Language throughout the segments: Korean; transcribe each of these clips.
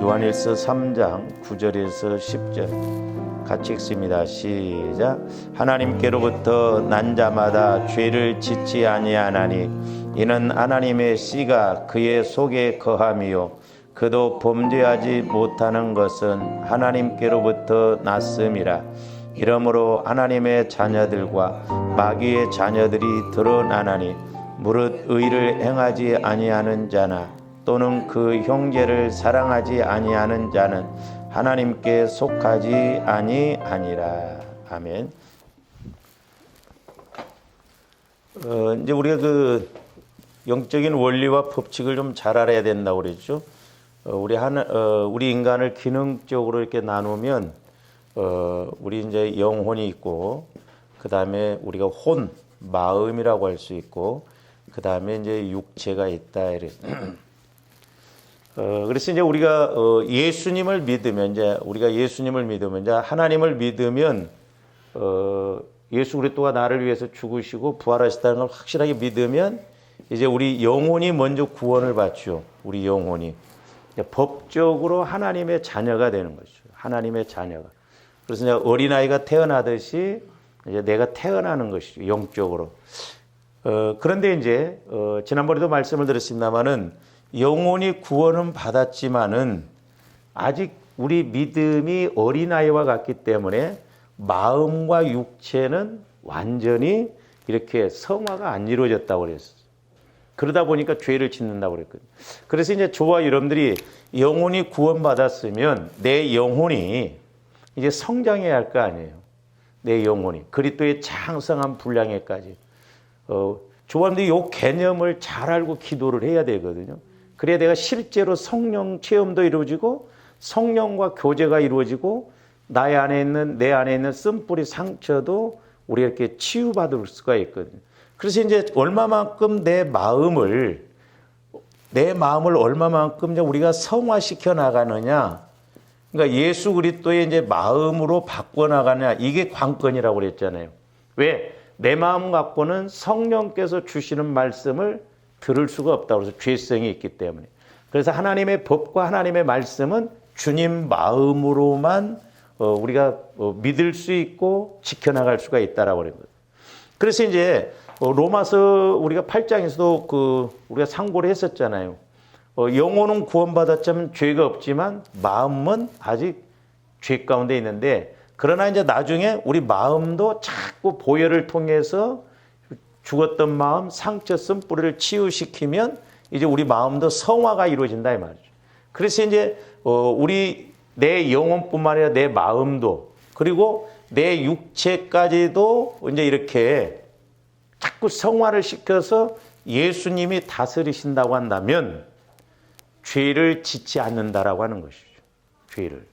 요한일서 3장 9절에서 10절 같이 읽습니다. 시작. 하나님께로부터 난 자마다 죄를 짓지 아니하나니 이는 하나님의 씨가 그의 속에 거함이요 그도 범죄하지 못하는 것은 하나님께로부터 났음이라. 이러므로 하나님의 자녀들과 마귀의 자녀들이 드러나나니 무릇 의를 행하지 아니하는 자나 또는 그 형제를 사랑하지 아니하는 자는 하나님께 속하지 아니하니라. 아멘. 이제 우리가 그 영적인 원리와 법칙을 좀 잘 알아야 된다고 그랬죠. 우리 인간을 기능적으로 이렇게 나누면 우리 이제 영혼이 있고, 그 다음에 우리가 마음이라고 할 수 있고, 그 다음에 이제 육체가 있다. 그래서 이제 우리가 예수님을 믿으면 이제 하나님을 믿으면 예수 그리스도가 나를 위해서 죽으시고 부활하셨다는 걸 확실하게 믿으면 이제 우리 영혼이 먼저 구원을 받죠. 우리 영혼이 법적으로 하나님의 자녀가 되는 거죠. 하나님의 자녀가. 그래서 이제 어린아이가 태어나듯이 이제 내가 태어나는 것이죠. 영적으로. 그런데 이제 지난번에도 말씀을 드렸습니다마는 영혼이 구원은 받았지만은 아직 우리 믿음이 어린아이와 같기 때문에 마음과 육체는 완전히 이렇게 성화가 안 이루어졌다고 그랬어요. 그러다 보니까 죄를 짓는다고 그랬거든요. 그래서 이제 저와 여러분들이 영혼이 구원받았으면 내 영혼이 이제 성장해야 할 거 아니에요. 내 영혼이 그리스도의 장성한 분량에까지. 저와 여러분들이 이 개념을 잘 알고 기도를 해야 되거든요. 그래야 내가 실제로 성령 체험도 이루어지고 성령과 교제가 이루어지고 내 안에 있는 쓴뿌리 상처도 우리가 이렇게 치유받을 수가 있거든요. 그래서 이제 얼마만큼 내 마음을 얼마만큼 우리가 성화시켜 나가느냐, 그러니까 예수 그리스도의 이제 마음으로 바꿔 나가느냐, 이게 관건이라고 그랬잖아요. 왜? 내 마음 갖고는 성령께서 주시는 말씀을 들을 수가 없다고 해서 죄성이 있기 때문에. 그래서 하나님의 법과 하나님의 말씀은 주님 마음으로만 우리가 믿을 수 있고 지켜나갈 수가 있다라고 그랬거든요. 그래서 이제 로마서 우리가 8장에서도 우리가 상고를 했었잖아요. 영혼은 구원받았지만 죄가 없지만 마음은 아직 죄 가운데 있는데, 그러나 이제 나중에 우리 마음도 자꾸 보혈을 통해서 죽었던 마음, 상처 쓴뿌리를 치유시키면 이제 우리 마음도 성화가 이루어진다 이 말이죠. 그래서 이제 내 영혼뿐만 아니라 내 마음도, 그리고 내 육체까지도 이제 이렇게 자꾸 성화를 시켜서 예수님이 다스리신다고 한다면 죄를 짓지 않는다라고 하는 것이죠. 죄를.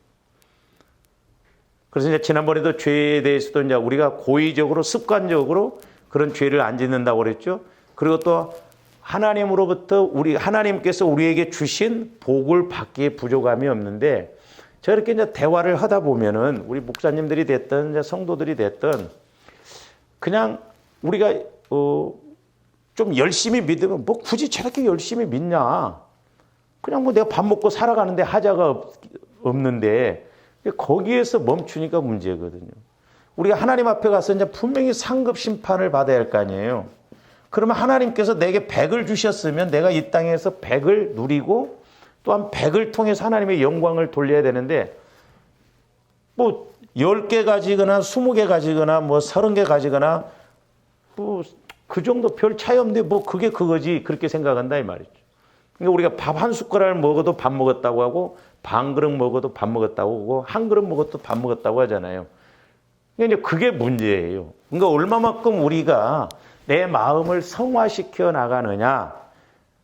그래서 이제 지난번에도 죄에 대해서도 이제 우리가 고의적으로 습관적으로 그런 죄를 안 짓는다고 그랬죠. 그리고 또 하나님께서 우리에게 주신 복을 받기에 부족함이 없는데, 제가 이렇게 이제 대화를 하다 보면은 우리 목사님들이 됐든 이제 성도들이 됐든 그냥 우리가 좀 열심히 믿으면 뭐 굳이 저렇게 열심히 믿냐? 그냥 뭐 내가 밥 먹고 살아가는데 하자가 없는데 거기에서 멈추니까 문제거든요. 우리가 하나님 앞에 가서 이제 분명히 상급 심판을 받아야 할 거 아니에요. 그러면 하나님께서 내게 100을 주셨으면 내가 이 땅에서 100을 누리고 또한 100을 통해서 하나님의 영광을 돌려야 되는데, 뭐 10개 가지거나 20개 가지거나 뭐 30개 가지거나 뭐 그 정도 별 차이 없는데 뭐 그게 그거지, 그렇게 생각한다 이 말이죠. 그러니까 우리가 밥 한 숟가락을 먹어도 밥 먹었다고 하고, 반 그릇 먹어도 밥 먹었다고 하고, 한 그릇 먹어도 밥 먹었다고 하잖아요. 그러니까 그게 문제예요. 그러니까 얼마만큼 우리가 내 마음을 성화시켜 나가느냐.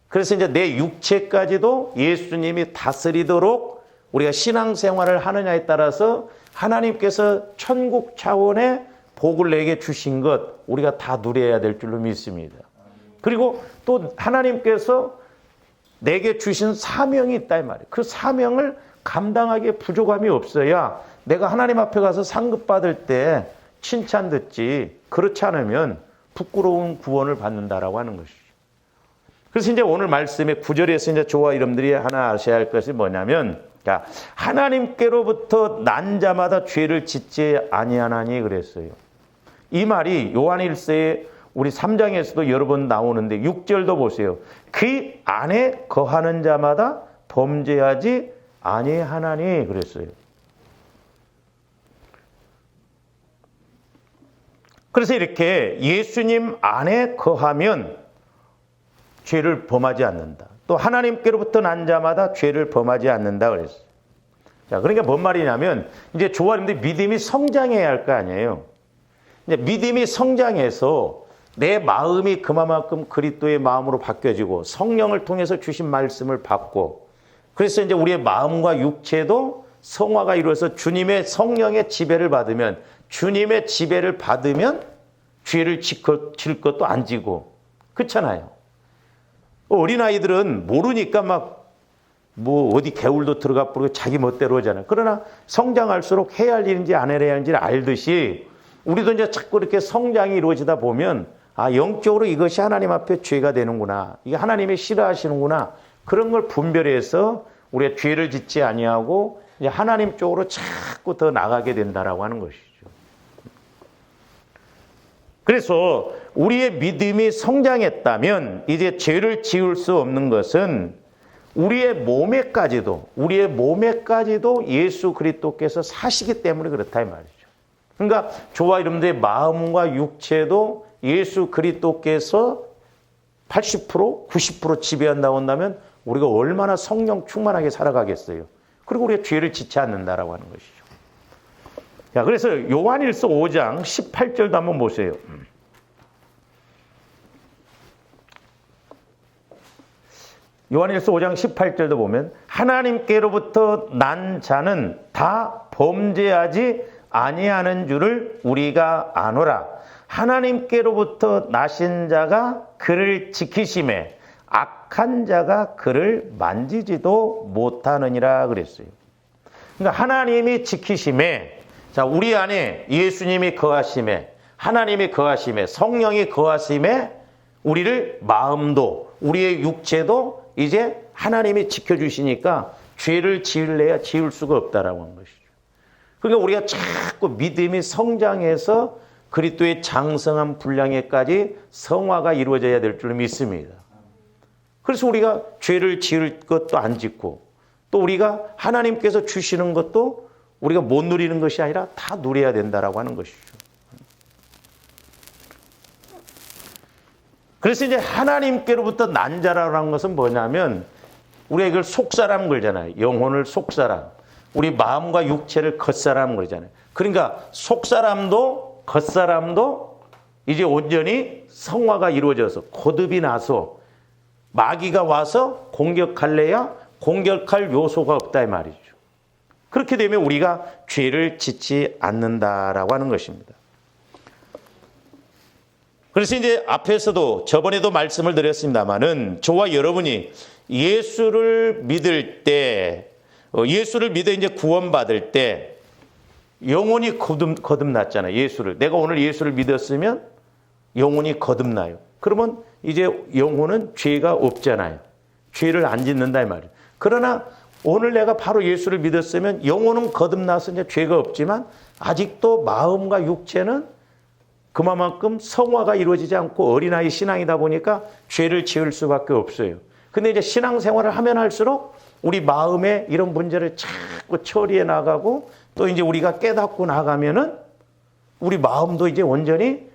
그래서 이제 내 육체까지도 예수님이 다스리도록 우리가 신앙생활을 하느냐에 따라서 하나님께서 천국 차원의 복을 내게 주신 것 우리가 다 누려야 될 줄로 믿습니다. 그리고 또 하나님께서 내게 주신 사명이 있다 이 말이에요. 그 사명을 감당하기에 부족함이 없어야 내가 하나님 앞에 가서 상급 받을 때 칭찬 듣지, 그렇지 않으면 부끄러운 구원을 받는다라고 하는 것이죠. 그래서 이제 오늘 말씀의 9절에서 이제 저와 여러분들이 하나 아셔야 할 것이 뭐냐면, 자, 하나님께로부터 난 자마다 죄를 짓지 아니하나니 그랬어요. 이 말이 요한일서의 우리 3장에서도 여러 번 나오는데 6절도 보세요. 그 안에 거하는 자마다 범죄하지 아니하나니 그랬어요. 그래서 이렇게 예수님 안에 거하면 죄를 범하지 않는다. 또 하나님께로부터 난 자마다 죄를 범하지 않는다 그랬어요. 자, 그러니까 뭔 말이냐면 이제 조아님들 믿음이 성장해야 할 거 아니에요. 이제 믿음이 성장해서 내 마음이 그만큼 그리스도의 마음으로 바뀌어지고 성령을 통해서 주신 말씀을 받고, 그래서 이제 우리의 마음과 육체도 성화가 이루어서 주님의 성령의 지배를 받으면, 주님의 지배를 받으면 죄를 질 것도 안 지고, 그렇잖아요. 어린아이들은 모르니까 막 뭐 어디 개울도 들어가 버리고 자기 멋대로 하잖아요. 그러나 성장할수록 해야 할 일인지 안 해야 할 일인지 알듯이 우리도 이제 자꾸 이렇게 성장이 이루어지다 보면 아, 영적으로 이것이 하나님 앞에 죄가 되는구나, 이게 하나님이 싫어하시는구나, 그런 걸 분별해서 우리가 죄를 짓지 아니하고 이제 하나님 쪽으로 자꾸 더 나가게 된다라고 하는 것이죠. 그래서 우리의 믿음이 성장했다면 이제 죄를 지을 수 없는 것은 우리의 몸에까지도 예수 그리스도께서 사시기 때문에 그렇다 이 말이죠. 그러니까 저와 여러분들의 마음과 육체도 예수 그리스도께서 80%, 90% 지배한다고 한다면 우리가 얼마나 성령 충만하게 살아가겠어요. 그리고 우리가 죄를 짓지 않는다라고 하는 것이죠. 자, 그래서 요한일서 5장 18절도 한번 보세요. 요한일서 5장 18절도 보면 하나님께로부터 난 자는 다 범죄하지 아니하는 줄을 우리가 아노라. 하나님께로부터 나신 자가 그를 지키심에 악한 자가 그를 만지지도 못하느니라 그랬어요. 그러니까 하나님이 지키심에, 자, 우리 안에 예수님이 거하심에, 하나님이 거하심에, 성령이 거하심에 우리를 마음도 우리의 육체도 이제 하나님이 지켜주시니까 죄를 지을래야 지을 수가 없다라고 하는 것이죠. 그러니까 우리가 자꾸 믿음이 성장해서 그리스도의 장성한 분량에까지 성화가 이루어져야 될 줄 믿습니다. 그래서 우리가 죄를 지을 것도 안 짓고, 또 우리가 하나님께서 주시는 것도 우리가 못 누리는 것이 아니라 다 누려야 된다라고 하는 것이죠. 그래서 이제 하나님께로부터 난 자라는 것은 뭐냐면 우리가 이걸 속사람 그러잖아요. 영혼을 속사람. 우리 마음과 육체를 겉사람 그러잖아요. 그러니까 속사람도 겉사람도 이제 온전히 성화가 이루어져서 거듭이 나서 마귀가 와서 공격할래야 공격할 요소가 없다 이 말이죠. 그렇게 되면 우리가 죄를 짓지 않는다라고 하는 것입니다. 그래서 이제 앞에서도 저번에도 말씀을 드렸습니다마는 저와 여러분이 예수를 믿을 때, 예수를 믿어 이제 구원받을 때 영혼이 거듭났잖아요. 예수를. 내가 오늘 예수를 믿었으면 영혼이 거듭나요. 그러면 이제 영혼은 죄가 없잖아요. 죄를 안 짓는다 이 말이에요. 그러나 오늘 내가 바로 예수를 믿었으면 영혼은 거듭나서 이제 죄가 없지만 아직도 마음과 육체는 그만큼 성화가 이루어지지 않고 어린아이 신앙이다 보니까 죄를 지을 수밖에 없어요. 근데 이제 신앙생활을 하면 할수록 우리 마음에 이런 문제를 자꾸 처리해 나가고 또 이제 우리가 깨닫고 나가면은 우리 마음도 이제 온전히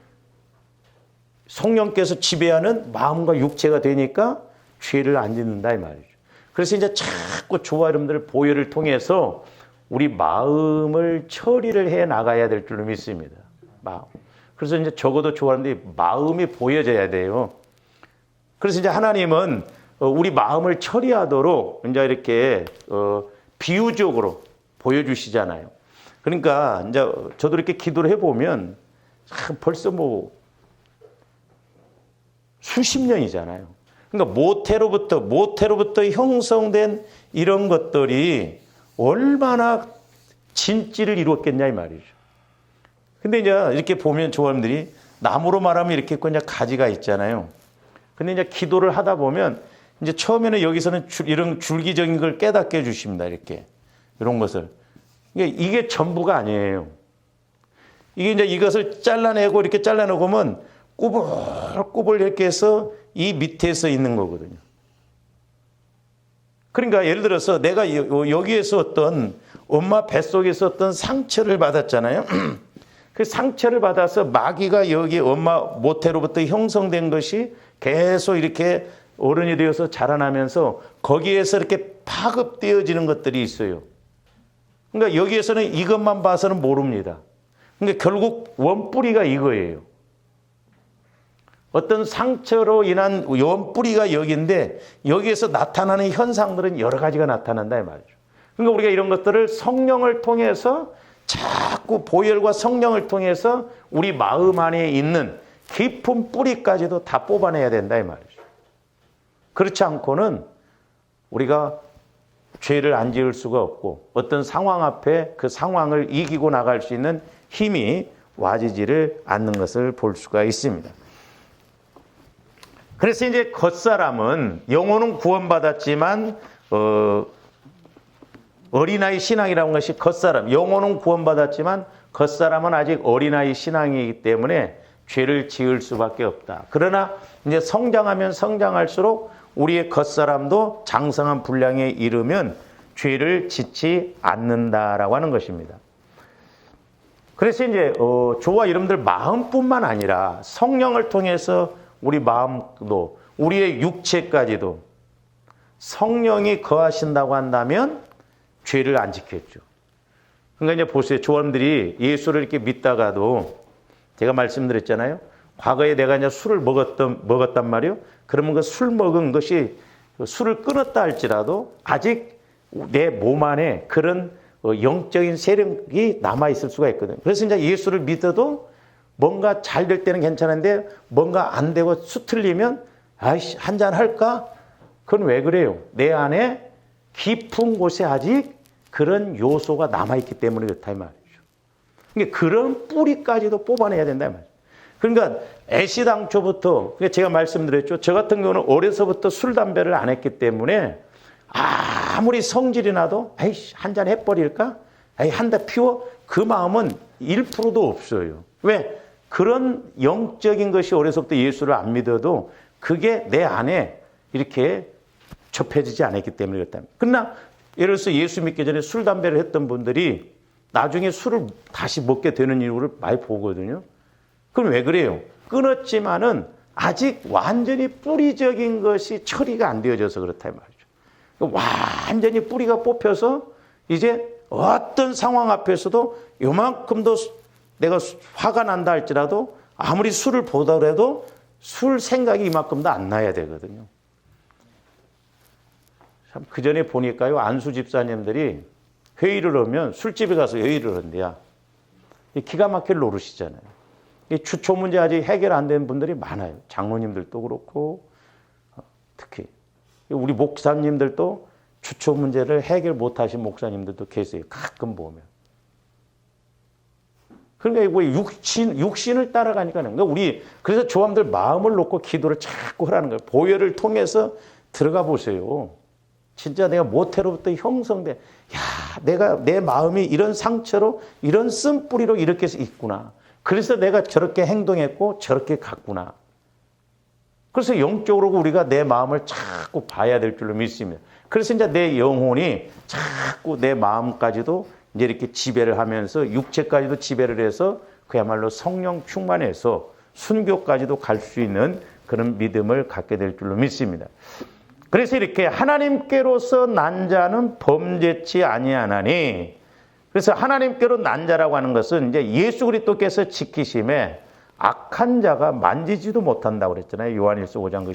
성령께서 지배하는 마음과 육체가 되니까 죄를 안 짓는다 이 말이죠. 그래서 이제 자꾸 저와 여러분들 보혈을 통해서 우리 마음을 처리를 해 나가야 될 줄로 믿습니다. 마음. 그래서 이제 적어도 좋아하는데 마음이 보여져야 돼요. 그래서 이제 하나님은 우리 마음을 처리하도록 이제 이렇게 비유적으로 보여주시잖아요. 그러니까 이제 저도 이렇게 기도를 해보면 벌써 뭐 수십 년이잖아요. 그러니까 모태로부터 형성된 이런 것들이 얼마나 진지를 이루었겠냐 이 말이죠. 근데 이제 이렇게 보면 조원들이 나무로 말하면 이렇게 있고 이제 가지가 있잖아요. 근데 이제 기도를 하다 보면 이제 처음에는 여기서는 이런 줄기적인 걸 깨닫게 해주십니다. 이렇게. 이런 것을. 이게 전부가 아니에요. 이게 이제 이것을 잘라내고 이렇게 잘라내고면 꾸불꾸불 이렇게 해서 이 밑에서 있는 거거든요. 그러니까 예를 들어서 내가 여기에서 어떤 엄마 뱃속에서 어떤 상처를 받았잖아요. 그 상처를 받아서 마귀가 여기 엄마 모태로부터 형성된 것이 계속 이렇게 어른이 되어서 자라나면서 거기에서 이렇게 파급되어지는 것들이 있어요. 그러니까 여기에서는 이것만 봐서는 모릅니다. 그러니까 결국 원뿌리가 이거예요. 어떤 상처로 인한 원뿌리가 여기인데 여기에서 나타나는 현상들은 여러 가지가 나타난다 이 말이죠. 그러니까 우리가 이런 것들을 성령을 통해서 자꾸 보혈과 성령을 통해서 우리 마음 안에 있는 깊은 뿌리까지도 다 뽑아내야 된다 이 말이죠. 그렇지 않고는 우리가 죄를 안 지을 수가 없고 어떤 상황 앞에 그 상황을 이기고 나갈 수 있는 힘이 와지지를 않는 것을 볼 수가 있습니다. 그래서 이제 겉사람은 영혼은 구원받았지만 어린아이 신앙이라는 것이 겉사람, 영혼은 구원받았지만 겉사람은 아직 어린아이 신앙이기 때문에 죄를 지을 수밖에 없다. 그러나 이제 성장하면 성장할수록 우리의 겉사람도 장성한 분량에 이르면 죄를 짓지 않는다라고 하는 것입니다. 그래서 이제 저와 여러분들 마음뿐만 아니라 성령을 통해서 우리 마음도 우리의 육체까지도 성령이 거하신다고 한다면 죄를 안 지켰죠. 그러니까 이제 보세요. 조원들이 예수를 이렇게 믿다가도 제가 말씀드렸잖아요. 과거에 내가 이제 술을 먹었단 말이요. 그러면 그 술 먹은 것이 술을 끊었다 할지라도 아직 내 몸 안에 그런 영적인 세력이 남아있을 수가 있거든요. 그래서 이제 예수를 믿어도 뭔가 잘 될 때는 괜찮은데 뭔가 안 되고 수틀리면 아이씨, 한잔 할까? 그건 왜 그래요? 내 안에 깊은 곳에 아직 그런 요소가 남아있기 때문에 그렇다 이 말이죠. 그러니까 그런 뿌리까지도 뽑아내야 된다 이 말이죠. 그러니까 애시당초부터 제가 말씀드렸죠. 저 같은 경우는 어려서부터 술, 담배를 안 했기 때문에 아무리 성질이 나도 에이씨, 한잔 해버릴까? 에이, 한 대 피워? 그 마음은 1%도 없어요. 왜? 그런 영적인 것이 어려서부터 예수를 안 믿어도 그게 내 안에 이렇게 접해지지 않았기 때문에 그렇다. 그러나 예를 들어서 예수 믿기 전에 술, 담배를 했던 분들이 나중에 술을 다시 먹게 되는 이유를 많이 보거든요. 그럼 왜 그래요? 끊었지만은 아직 완전히 뿌리적인 것이 처리가 안 되어져서 그렇다 이 말이죠. 완전히 뿌리가 뽑혀서 이제 어떤 상황 앞에서도 요만큼도 내가 화가 난다 할지라도 아무리 술을 보더라도 술 생각이 이만큼도 안 나야 되거든요. 참 그 전에 보니까요. 안수 집사님들이 회의를 하면 술집에 가서 회의를 한대요. 기가 막힐 노릇이잖아요. 이 주초 문제 아직 해결 안 된 분들이 많아요. 장로님들도 그렇고 특히 우리 목사님들도 주초 문제를 해결 못 하신 목사님들도 계세요. 가끔 보면. 그러니까 뭐 육신을 따라가니까 그러니까 우리 그래서 조함들 마음을 놓고 기도를 자꾸 하라는 거예요. 보혈을 통해서 들어가 보세요. 진짜 내가 모태로부터 형성돼. 야, 내가 내 마음이 이런 상처로 이런 쓴뿌리로 이렇게 있구나. 그래서 내가 저렇게 행동했고 저렇게 갔구나. 그래서 영적으로 우리가 내 마음을 자꾸 봐야 될 줄로 믿습니다. 그래서 이제 내 영혼이 자꾸 내 마음까지도 이제 이렇게 지배를 하면서 육체까지도 지배를 해서 그야말로 성령 충만해서 순교까지도 갈 수 있는 그런 믿음을 갖게 될 줄로 믿습니다. 그래서 이렇게 하나님께로서 난 자는 범죄치 아니하나니, 그래서 하나님께로 난 자라고 하는 것은 이제 예수 그리스도께서 지키심에 악한 자가 만지지도 못한다고 그랬잖아요. 요한일서 5장 그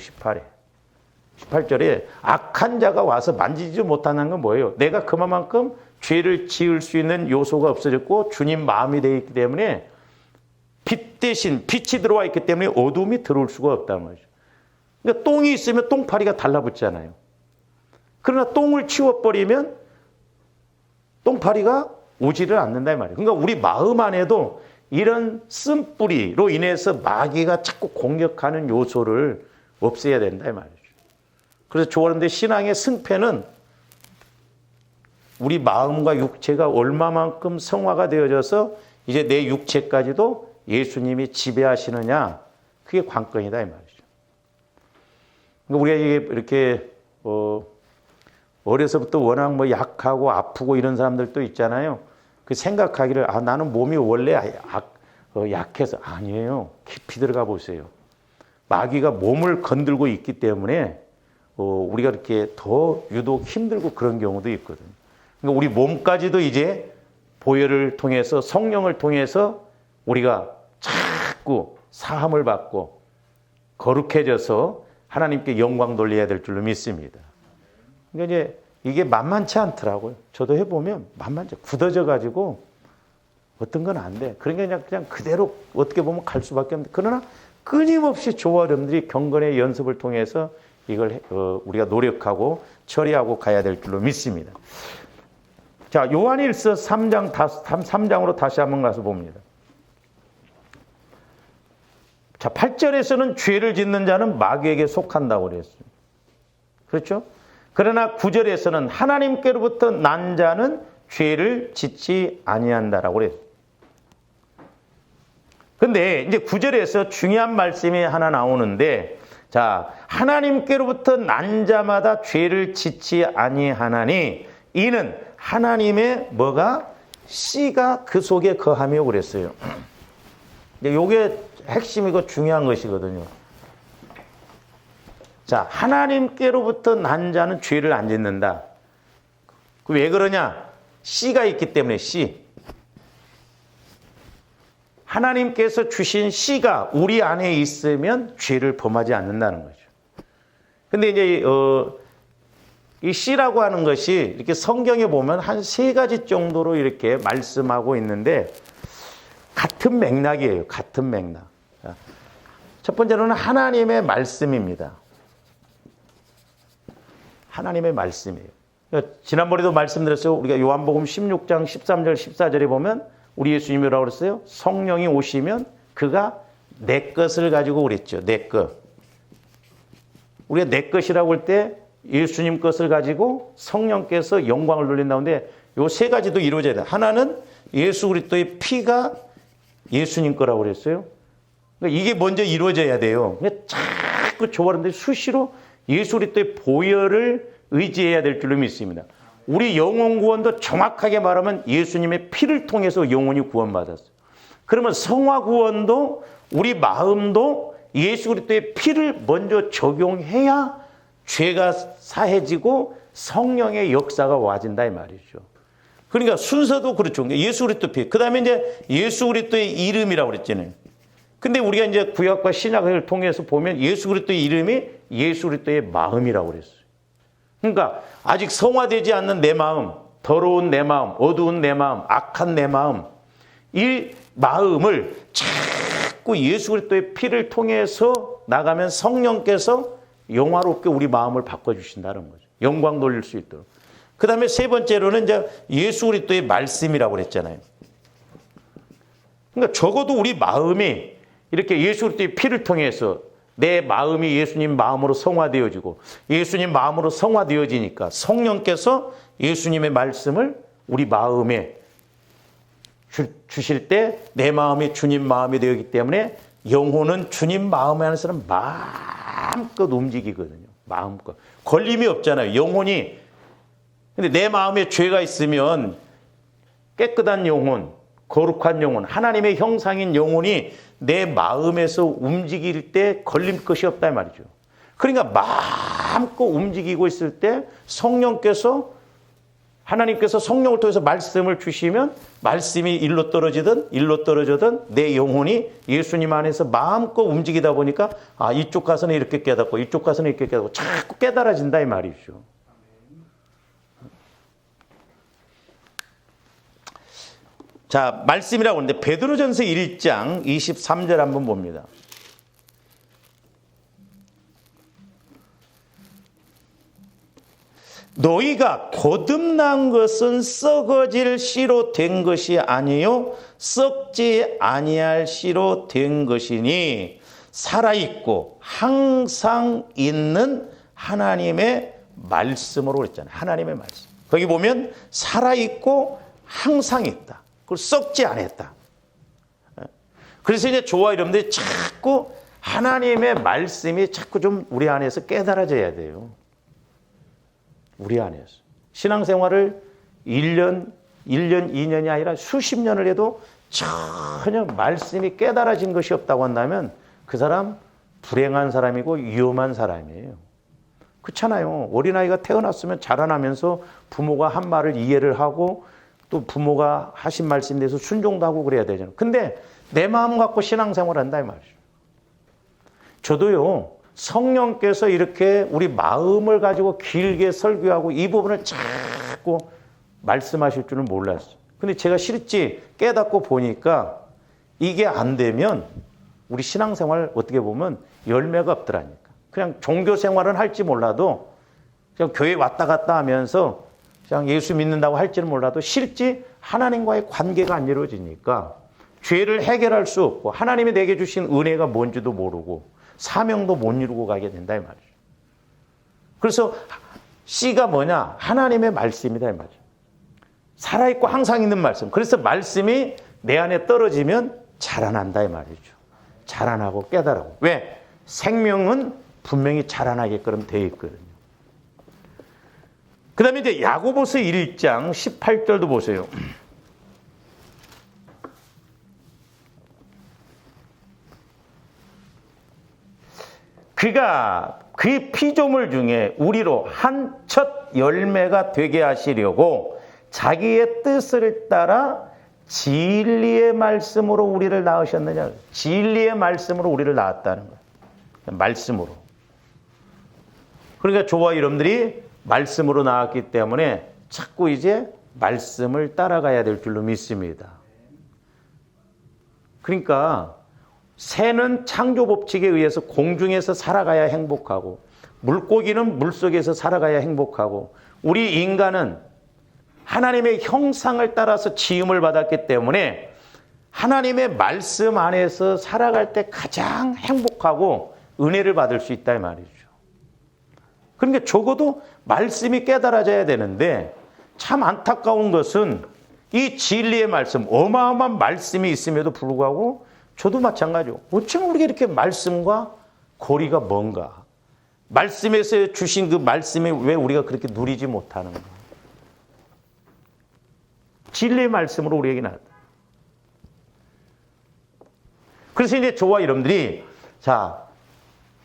18절에 악한 자가 와서 만지지 못하는 건 뭐예요? 내가 그만큼 죄를 지을 수 있는 요소가 없어졌고 주님 마음이 되어 있기 때문에 빛 대신 빛이 들어와 있기 때문에 어둠이 들어올 수가 없다는 거죠. 그러니까 똥이 있으면 똥파리가 달라붙잖아요. 그러나 똥을 치워버리면 똥파리가 오지를 않는다 이 말이에요. 그러니까 우리 마음 안에도 이런 쓴뿌리로 인해서 마귀가 자꾸 공격하는 요소를 없애야 된다 이 말이죠. 그래서 좋아하는데 신앙의 승패는 우리 마음과 육체가 얼마만큼 성화가 되어져서 이제 내 육체까지도 예수님이 지배하시느냐, 그게 관건이다 이 말이죠. 그러니까 우리가 이렇게 어려서부터 워낙 뭐 약하고 아프고 이런 사람들도 있잖아요. 그 생각하기를 나는 몸이 원래 약해서. 아니에요. 깊이 들어가 보세요. 마귀가 몸을 건들고 있기 때문에 우리가 이렇게 더 유독 힘들고 그런 경우도 있거든요. 그러니까 우리 몸까지도 이제 보혈을 통해서 성령을 통해서 우리가 자꾸 사함을 받고 거룩해져서 하나님께 영광 돌려야 될 줄로 믿습니다. 그러니까 이제 이게 만만치 않더라고요. 저도 해보면 만만치 굳어져 가지고 어떤 건 안 돼. 그러니까 그냥 그대로 어떻게 보면 갈 수밖에 없는데, 그러나 끊임없이 조와 여러분들이 경건의 연습을 통해서 이걸 우리가 노력하고 처리하고 가야 될 줄로 믿습니다. 자, 요한일서 3장으로 다시 한번 가서 봅니다. 자, 8절에서는 죄를 짓는 자는 마귀에게 속한다고 그랬어요. 그렇죠? 그러나 9절에서는 하나님께로부터 난 자는 죄를 짓지 아니한다라고 그랬어요. 근데 이제 9절에서 중요한 말씀이 하나 나오는데, 자, 하나님께로부터 난 자마다 죄를 짓지 아니하나니 이는 하나님의 뭐가? 씨가 그 속에 거하며 그랬어요. 이게 핵심이고 중요한 것이거든요. 자, 하나님께로부터 난 자는 죄를 안 짓는다. 왜 그러냐? 씨가 있기 때문에 씨. 하나님께서 주신 씨가 우리 안에 있으면 죄를 범하지 않는다는 거죠. 근데 이제 이 씨라고 하는 것이 이렇게 성경에 보면 한 3가지 정도로 이렇게 말씀하고 있는데 같은 맥락이에요. 같은 맥락. 첫 번째로는 하나님의 말씀입니다. 하나님의 말씀이에요. 지난번에도 말씀드렸어요. 우리가 요한복음 16장 13절 14절에 보면 우리 예수님이 뭐라고 그랬어요? 성령이 오시면 그가 내 것을 가지고 그랬죠. 내 것. 우리가 내 것이라고 할 때 예수님 것을 가지고 성령께서 영광을 돌린다는데 요 3가지도 이루어져야 돼요. 하나는 예수 그리스도의 피가 예수님 거라고 그랬어요. 그러니까 이게 먼저 이루어져야 돼요. 자꾸 조화른데 수시로 예수 그리스도의 보혈을 의지해야 될 줄로 믿습니다. 우리 영혼 구원도 정확하게 말하면 예수님의 피를 통해서 영혼이 구원받았어요. 그러면 성화 구원도 우리 마음도 예수 그리스도의 피를 먼저 적용해야 죄가 사해지고 성령의 역사가 와진다 이 말이죠. 그러니까 순서도 그렇죠. 예수 그리스도 피. 그다음에 이제 예수 그리스도의 이름이라고 그랬잖아요. 근데 우리가 이제 구약과 신약을 통해서 보면 예수 그리스도의 이름이 예수 그리스도의 마음이라고 그랬어요. 그러니까 아직 성화되지 않는 내 마음, 더러운 내 마음, 어두운 내 마음, 악한 내 마음, 이 마음을 자꾸 예수 그리스도의 피를 통해서 나가면 성령께서 영화롭게 우리 마음을 바꿔주신다는 거죠. 영광 돌릴 수 있도록. 그 다음에 3번째로는 이제 예수 그리스도의 말씀이라고 그랬잖아요. 그러니까 적어도 우리 마음이 이렇게 예수 그리스도의 피를 통해서 내 마음이 예수님 마음으로 성화되어지고 예수님 마음으로 성화되어지니까 성령께서 예수님의 말씀을 우리 마음에 주실 때 내 마음이 주님 마음이 되었기 때문에 영혼은 주님 마음에 하는 사람 마음껏 움직이거든요. 마음껏. 걸림이 없잖아요. 영혼이. 근데 내 마음에 죄가 있으면 깨끗한 영혼, 거룩한 영혼, 하나님의 형상인 영혼이 내 마음에서 움직일 때 걸림 것이 없다 이 말이죠. 그러니까 마음껏 움직이고 있을 때 하나님께서 성령을 통해서 말씀을 주시면 말씀이 일로 떨어지든 내 영혼이 예수님 안에서 마음껏 움직이다 보니까 이쪽 가서는 이렇게 깨닫고 이쪽 가서는 이렇게 깨닫고 자꾸 깨달아진다 이 말이죠. 자, 말씀이라고 하는데 베드로전서 1장 23절 한번 봅니다. 너희가 거듭난 것은 썩어질 씨로 된 것이 아니요 썩지 아니할 씨로 된 것이니 살아있고 항상 있는 하나님의 말씀으로 그랬잖아요. 하나님의 말씀. 거기 보면 살아있고 항상 있다. 그걸 썩지 않았다. 그래서 이제 저와 여러분들이 자꾸 하나님의 말씀이 자꾸 좀 우리 안에서 깨달아져야 돼요. 우리 안에서. 신앙생활을 1년, 2년이 아니라 수십 년을 해도 전혀 말씀이 깨달아진 것이 없다고 한다면 그 사람 불행한 사람이고 위험한 사람이에요. 그렇잖아요. 어린아이가 태어났으면 자라나면서 부모가 한 말을 이해를 하고 또 부모가 하신 말씀에 대해서 순종도 하고 그래야 되잖아요. 근데 내 마음 갖고 신앙생활을 한다 이 말이죠. 저도요. 성령께서 이렇게 우리 마음을 가지고 길게 설교하고 이 부분을 자꾸 말씀하실 줄은 몰랐어요. 근데 제가 실제 깨닫고 보니까 이게 안 되면 우리 신앙생활 어떻게 보면 열매가 없더라니까. 그냥 종교생활은 할지 몰라도 그냥 교회 왔다 갔다 하면서 그냥 예수 믿는다고 할지는 몰라도 실제 하나님과의 관계가 안 이루어지니까 죄를 해결할 수 없고 하나님이 내게 주신 은혜가 뭔지도 모르고 사명도 못 이루고 가게 된다 이 말이죠. 그래서 C가 뭐냐? 하나님의 말씀이다 이 말이죠. 살아있고 항상 있는 말씀. 그래서 말씀이 내 안에 떨어지면 자라난다 이 말이죠. 자라나고 깨달아고. 왜? 생명은 분명히 자라나게끔 되어 있거든요. 그 다음에 이제 야고보서 1장 18절도 보세요. 그가 그 피조물 중에 우리로 한 첫 열매가 되게 하시려고 자기의 뜻을 따라 진리의 말씀으로 우리를 낳으셨느냐. 진리의 말씀으로 우리를 낳았다는 거예요. 말씀으로. 그러니까 저와 여러분들이 말씀으로 나왔기 때문에 자꾸 이제 말씀을 따라가야 될 줄로 믿습니다. 그러니까 새는 창조 법칙에 의해서 공중에서 살아가야 행복하고 물고기는 물속에서 살아가야 행복하고 우리 인간은 하나님의 형상을 따라서 지음을 받았기 때문에 하나님의 말씀 안에서 살아갈 때 가장 행복하고 은혜를 받을 수 있다 이 말이죠. 그러니까 적어도 말씀이 깨달아져야 되는데 참 안타까운 것은 이 진리의 말씀, 어마어마한 말씀이 있음에도 불구하고 저도 마찬가지고 어쩌면 우리가 이렇게 말씀과 거리가 먼가? 말씀에서 주신 그 말씀이 왜 우리가 그렇게 누리지 못하는가? 진리의 말씀으로 우리에게 나왔다. 그래서 이제 저와 여러분들이 자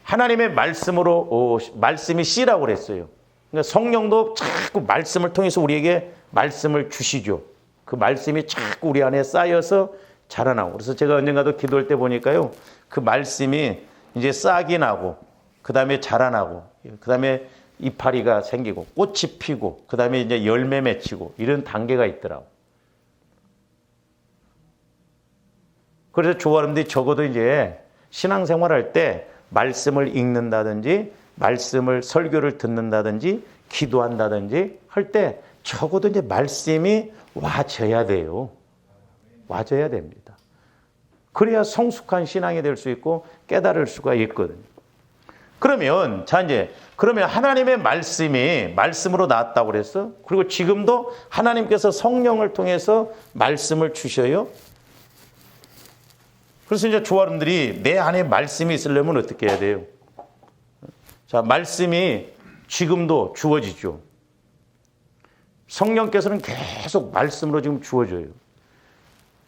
하나님의 말씀으로 말씀이 C라고 그랬어요. 그러니까 성령도 자꾸 말씀을 통해서 우리에게 말씀을 주시죠. 그 말씀이 자꾸 우리 안에 쌓여서 자라나고. 그래서 제가 언젠가도 기도할 때 보니까요. 그 말씀이 이제 싹이 나고 그 다음에 자라나고 그 다음에 이파리가 생기고 꽃이 피고 그 다음에 이제 열매 맺히고 이런 단계가 있더라고. 그래서 저와 여러분들이 적어도 이제 신앙생활할 때 말씀을 읽는다든지 말씀을 설교를 듣는다든지 기도한다든지 할 때 적어도 이제 말씀이 와져야 돼요. 와져야 됩니다. 그래야 성숙한 신앙이 될 수 있고 깨달을 수가 있거든요. 그러면 자 이제 그러면 하나님의 말씀이 말씀으로 나왔다고 그랬어. 그리고 지금도 하나님께서 성령을 통해서 말씀을 주셔요. 그래서 이제 저와 여러분들이 내 안에 말씀이 있으려면 어떻게 해야 돼요? 자, 말씀이 지금도 주어지죠. 성령께서는 계속 말씀으로 지금 주어져요.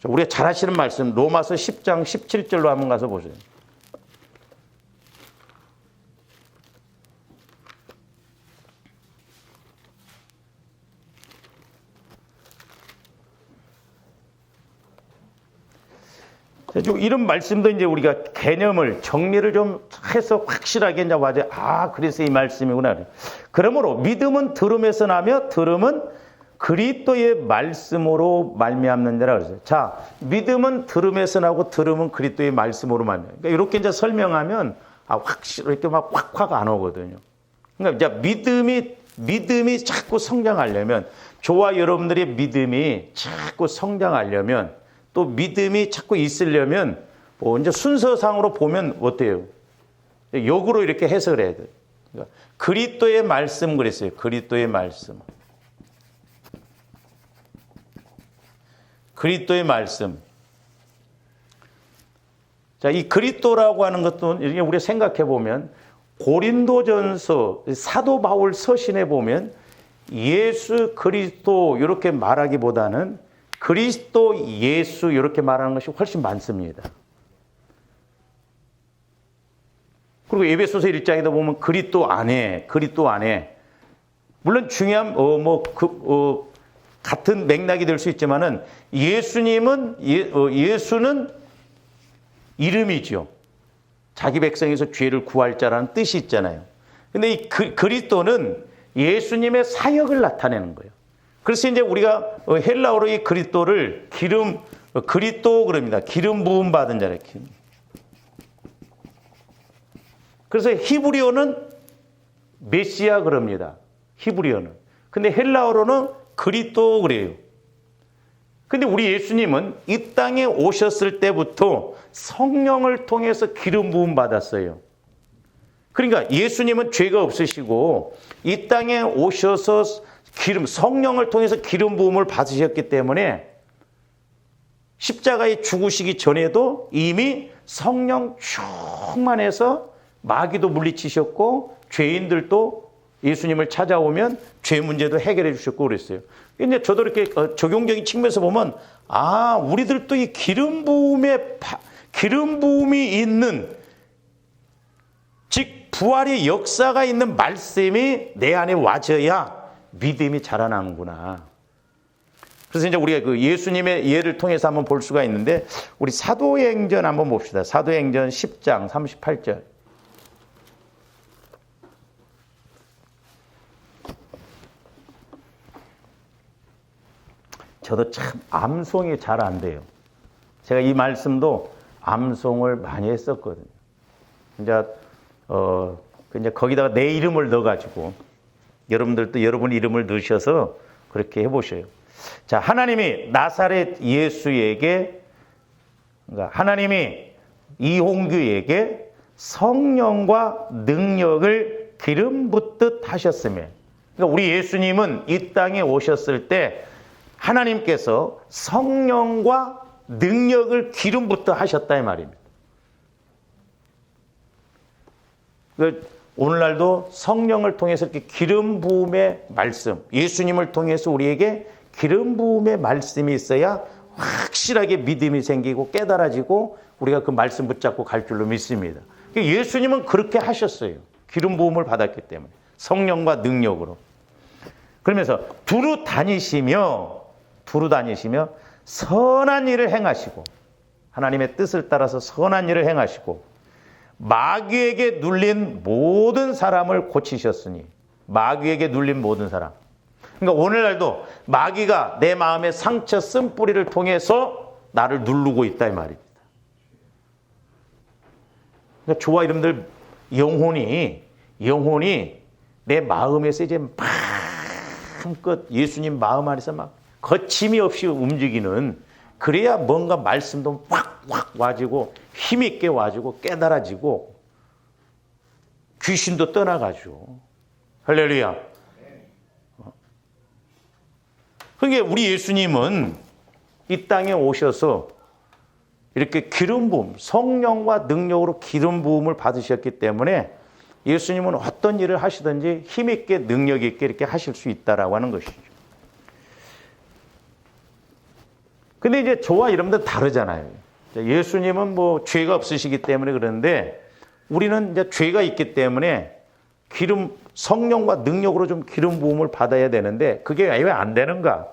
자, 우리가 잘 아시는 말씀 로마서 10장 17절로 한번 가서 보세요. 이런 말씀도 이제 우리가 개념을 정리를 좀 해서 확실하게 이제 와서 그래서 이 말씀이구나. 그러므로 믿음은 들음에서 나며 들음은 그리스도의 말씀으로 말미암는다라 그랬어요. 자, 믿음은 들음에서 나고 들음은 그리스도의 말씀으로 말미암는. 그러니까 이렇게 이제 설명하면 확실히 이렇게 막 확 안 오거든요. 그러니까 이제 믿음이 자꾸 성장하려면 저와 여러분들의 믿음이 자꾸 성장하려면 또 믿음이 자꾸 있으려면 이제 순서상으로 보면 어때요? 역으로 이렇게 해석을 해야 돼요. 그러니까 그리스도의 말씀 그랬어요. 그리스도의 말씀. 그리스도의 말씀. 자, 이 그리스도라고 하는 것도 우리가 생각해 보면 고린도전서 사도 바울 서신에 보면 예수 그리스도 이렇게 말하기보다는 그리스도 예수 이렇게 말하는 것이 훨씬 많습니다. 그리고 에베소서 1장에도 보면 그리스도 안에 물론 중요한 같은 맥락이 될 수 있지만은 예수님은 예수는 이름이죠. 자기 백성에서 죄를 구할 자라는 뜻이 있잖아요. 근데 이 그리스도는 예수님의 사역을 나타내는 거예요. 그래서 이제 우리가 헬라어로 이 그리스도를 그리스도 그럽니다. 기름 부음 받은 자래. 그래서 히브리어는 메시아 그럽니다. 히브리어는. 근데 헬라어로는 그리스도 그래요. 근데 우리 예수님은 이 땅에 오셨을 때부터 성령을 통해서 기름 부음 받았어요. 그러니까 예수님은 죄가 없으시고 이 땅에 오셔서 성령을 통해서 기름 부음을 받으셨기 때문에 십자가에 죽으시기 전에도 이미 성령 충만해서 마귀도 물리치셨고 죄인들도 예수님을 찾아오면 죄 문제도 해결해 주셨고 그랬어요. 근데 저도 이렇게 적용적인 측면에서 보면 우리들도 이 기름 부음이 있는 즉 부활의 역사가 있는 말씀이 내 안에 와져야 믿음이 자라나는구나. 그래서 이제 우리가 그 예수님의 예를 통해서 한번 볼 수가 있는데 우리 사도행전 한번 봅시다. 사도행전 10장 38절. 저도 참 암송이 잘 안 돼요. 제가 이 말씀도 암송을 많이 했었거든요. 이제 거기다가 내 이름을 넣어가지고 여러분들도 여러분 이름을 넣으셔서 그렇게 해보셔요. 자, 하나님이 나사렛 예수에게, 그러니까 하나님이 이홍규에게 성령과 능력을 기름 붓듯 하셨으며, 그러니까 우리 예수님은 이 땅에 오셨을 때 하나님께서 성령과 능력을 기름 붓듯 하셨다 이 말입니다. 오늘날도 성령을 통해서 이렇게 기름 부음의 말씀, 예수님을 통해서 우리에게 기름 부음의 말씀이 있어야 확실하게 믿음이 생기고 깨달아지고 우리가 그 말씀 붙잡고 갈 줄로 믿습니다. 예수님은 그렇게 하셨어요. 기름 부음을 받았기 때문에 성령과 능력으로. 그러면서 두루 다니시며 선한 일을 행하시고, 하나님의 뜻을 따라서 선한 일을 행하시고 마귀에게 눌린 모든 사람을 고치셨으니, 마귀에게 눌린 모든 사람. 그러니까 오늘날도 마귀가 내 마음에 상처 쓴뿌리를 통해서 나를 누르고 있다 이 말입니다. 그러니까 저와 여러분들 영혼이 내 마음에서 이제 마음껏 예수님 마음 안에서 막 거침이 없이 움직이는, 그래야 뭔가 말씀도 확 와지고 힘있게 와지고 깨달아지고 귀신도 떠나가죠. 할렐루야. 그러니까 우리 예수님은 이 땅에 오셔서 이렇게 기름 부음, 성령과 능력으로 기름 부음을 받으셨기 때문에 예수님은 어떤 일을 하시든지 힘있게 능력 있게 이렇게 하실 수 있다라고 하는 것이죠. 근데 이제 저와 여러분들 다르잖아요. 예수님은 뭐 죄가 없으시기 때문에 그러는데 우리는 이제 죄가 있기 때문에 성령과 능력으로 좀 기름 부음을 받아야 되는데 그게 왜 안 되는가?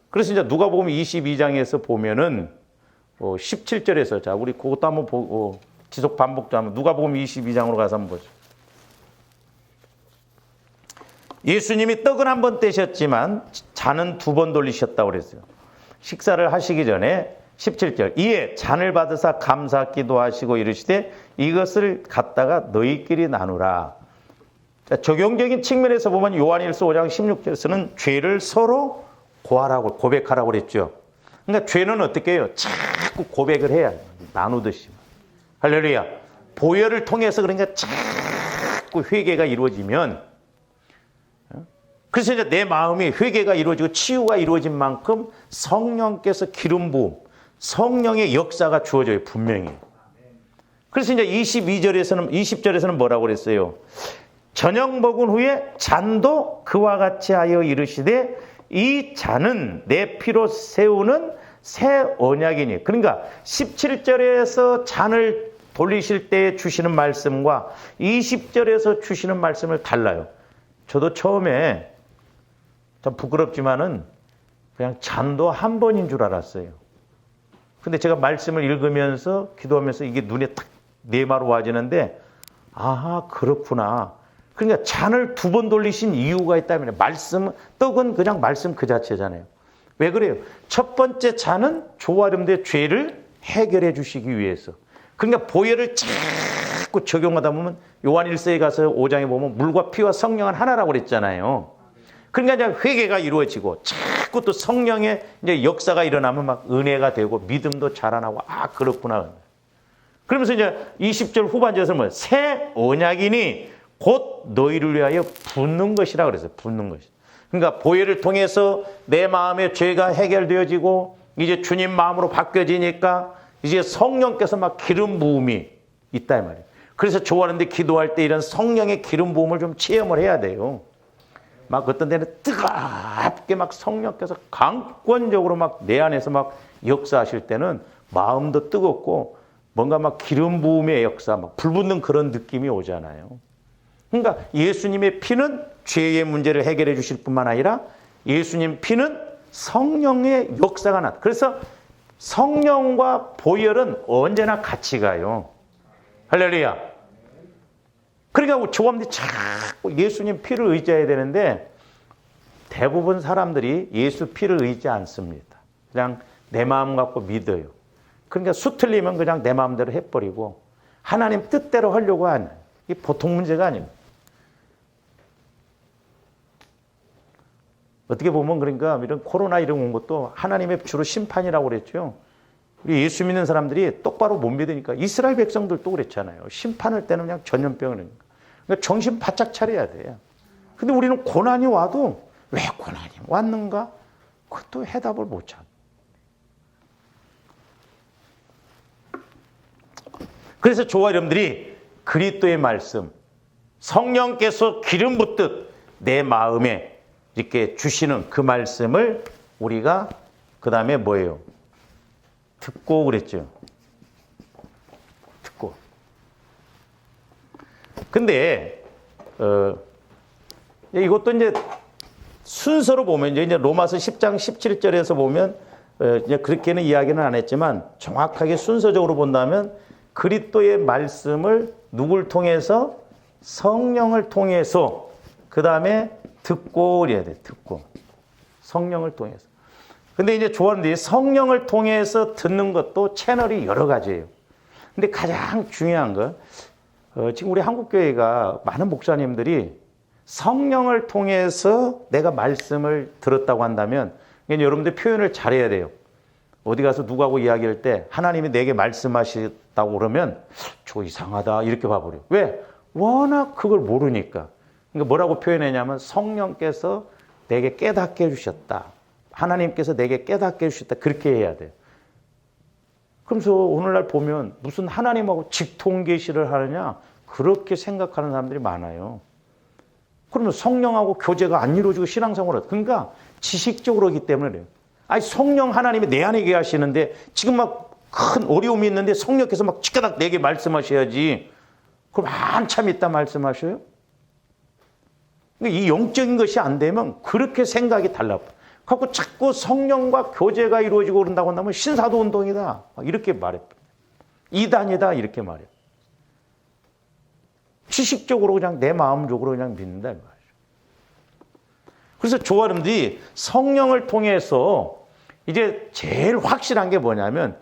그래서 이제 누가복음 22장에서 보면은 17절에서 자 우리 그것도 한번 보고 지속 반복도 한번 누가복음 22장으로 가서 한번 보죠. 예수님이 떡은 한 번 떼셨지만 잔은 2번 돌리셨다고 그랬어요. 식사를 하시기 전에 17절 이에 잔을 받으사 감사 기도하시고 이르시되 이것을 갖다가 너희끼리 나누라. 자, 적용적인 측면에서 보면 요한일서 5장 16절에서는 죄를 서로 고하라고 고백하라고 그랬죠. 그러니까 죄는 어떻게 해요? 자꾸 자꾸 고백을 해야 돼. 나누듯이. 할렐루야. 보혈을 통해서 그러니까 자꾸 회개가 이루어지면, 그래서 이제 내 마음이 회개가 이루어지고 치유가 이루어진 만큼 성령께서 기름 부음, 성령의 역사가 주어져요, 분명히. 그래서 이제 20절에서는 뭐라고 그랬어요? 저녁 먹은 후에 잔도 그와 같이 하여 이르시되 이 잔은 내 피로 세우는 새 언약이니. 그러니까 17절에서 잔을 돌리실 때 주시는 말씀과 20절에서 주시는 말씀을 달라요. 저도 처음에 좀 부끄럽지만은 그냥 잔도 한 번인 줄 알았어요. 근데 제가 말씀을 읽으면서 기도하면서 이게 눈에 딱 내마로 와지는데, 아하, 그렇구나. 그러니까 잔을 두 번 돌리신 이유가 있다면, 떡은 그냥 말씀 그 자체잖아요. 왜 그래요? 첫 번째 잔은 조아름대 죄를 해결해 주시기 위해서. 그러니까 보혈을 자꾸 적용하다 보면 요한 1서에 가서 5장에 보면 물과 피와 성령은 하나라고 그랬잖아요. 그러니까 이제 회개가 이루어지고 자꾸 또 성령의 이제 역사가 일어나면 막 은혜가 되고 믿음도 자라나고, 아, 그렇구나. 그러면서 이제 20절 후반절에서 뭐 새 언약이니 곧 너희를 위하여 붓는 것이라 그랬어요. 붓는 것이. 그러니까 보혈을 통해서 내 마음의 죄가 해결되어지고 이제 주님 마음으로 바뀌어지니까 이제 성령께서 막 기름 부음이 있다 이 말이에요. 그래서 좋아하는데 기도할 때 이런 성령의 기름 부음을 좀 체험을 해야 돼요. 막 어떤 데는 뜨겁게 막 성령께서 강권적으로 막 내 안에서 막 역사하실 때는 마음도 뜨겁고 뭔가 막 기름 부음의 역사, 막 불붙는 그런 느낌이 오잖아요. 그러니까 예수님의 피는 죄의 문제를 해결해 주실 뿐만 아니라 예수님 피는 성령의 역사가 나. 그래서 성령과 보혈은 언제나 같이 가요. 할렐루야. 그러니까 조감들이 자꾸 예수님 피를 의지해야 되는데 대부분 사람들이 예수 피를 의지 않습니다. 그냥 내 마음 갖고 믿어요. 그러니까 수틀리면 그냥 내 마음대로 해버리고 하나님 뜻대로 하려고 하는, 이게 보통 문제가 아닙니다. 어떻게 보면 그러니까 이런 코로나 이런 온 것도 하나님의 주로 심판이라고 그랬죠. 우리 예수 믿는 사람들이 똑바로 못 믿으니까 이스라엘 백성들도 그랬잖아요. 심판할 때는 그냥 전염병을 하니까. 그러니까 정신 바짝 차려야 돼요. 근데 우리는 고난이 와도 왜 고난이 왔는가? 그것도 해답을 못 찾아. 그래서 저와 여러분들이 그리스도의 말씀, 성령께서 기름 붓듯 내 마음에 이렇게 주시는 그 말씀을 우리가 그 다음에 뭐예요? 듣고 그랬죠. 듣고. 근데 이것도 이제 순서로 보면 이제 로마서 10장 17절에서 보면 이제 그렇게는 이야기는 안 했지만 정확하게 순서적으로 본다면 그리스도의 말씀을 누굴 통해서? 성령을 통해서 그 다음에 듣고 이래야 돼. 듣고. 성령을 통해서. 근데 이제 좋아하는데 성령을 통해서 듣는 것도 채널이 여러 가지예요. 근데 가장 중요한 거, 지금 우리 한국교회가 많은 목사님들이 성령을 통해서 내가 말씀을 들었다고 한다면 여러분들 표현을 잘해야 돼요. 어디 가서 누구하고 이야기할 때 하나님이 내게 말씀하시다고 그러면 저 이상하다 이렇게 봐버려요. 왜? 워낙 그걸 모르니까. 그러니까 뭐라고 표현했냐면 성령께서 내게 깨닫게 해주셨다. 하나님께서 내게 깨닫게 해주셨다. 그렇게 해야 돼요. 그러면서 오늘날 보면 무슨 하나님하고 직통계시를 하느냐 그렇게 생각하는 사람들이 많아요. 그러면 성령하고 교제가 안 이루어지고 신앙생활을, 그러니까 지식적으로 하기 때문에 그래요. 아니 성령 하나님이 내 안에 계시는데 지금 막 큰 어려움이 있는데 성령께서 막 직가닥 내게 말씀하셔야지. 그럼 한참 있다 말씀하셔요? 이 영적인 것이 안 되면 그렇게 생각이 달라. 그래서 자꾸 성령과 교제가 이루어지고 그런다고 한다면 신사도 운동이다. 이렇게 말해. 이단이다. 이렇게 말해. 지식적으로 그냥 내 마음적으로 그냥 믿는다. 그래서 조아름들이 성령을 통해서 이제 제일 확실한 게 뭐냐면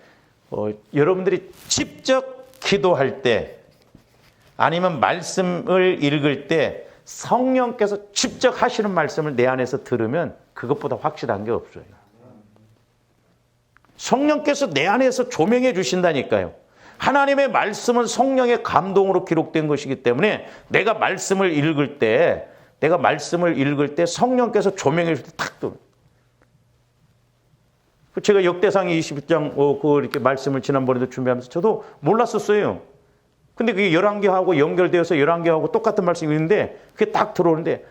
여러분들이 직접 기도할 때 아니면 말씀을 읽을 때 성령께서 직접 하시는 말씀을 내 안에서 들으면 그것보다 확실한 게 없어요. 성령께서 내 안에서 조명해 주신다니까요. 하나님의 말씀은 성령의 감동으로 기록된 것이기 때문에 내가 말씀을 읽을 때 성령께서 조명해 줄 때 탁 들어요. 제가 역대상 21장 이렇게 말씀을 지난번에도 준비하면서 저도 몰랐었어요. 근데 그게 열왕기하고 연결되어서 열왕기하고 똑같은 말씀이 있는데 그게 딱 들어오는데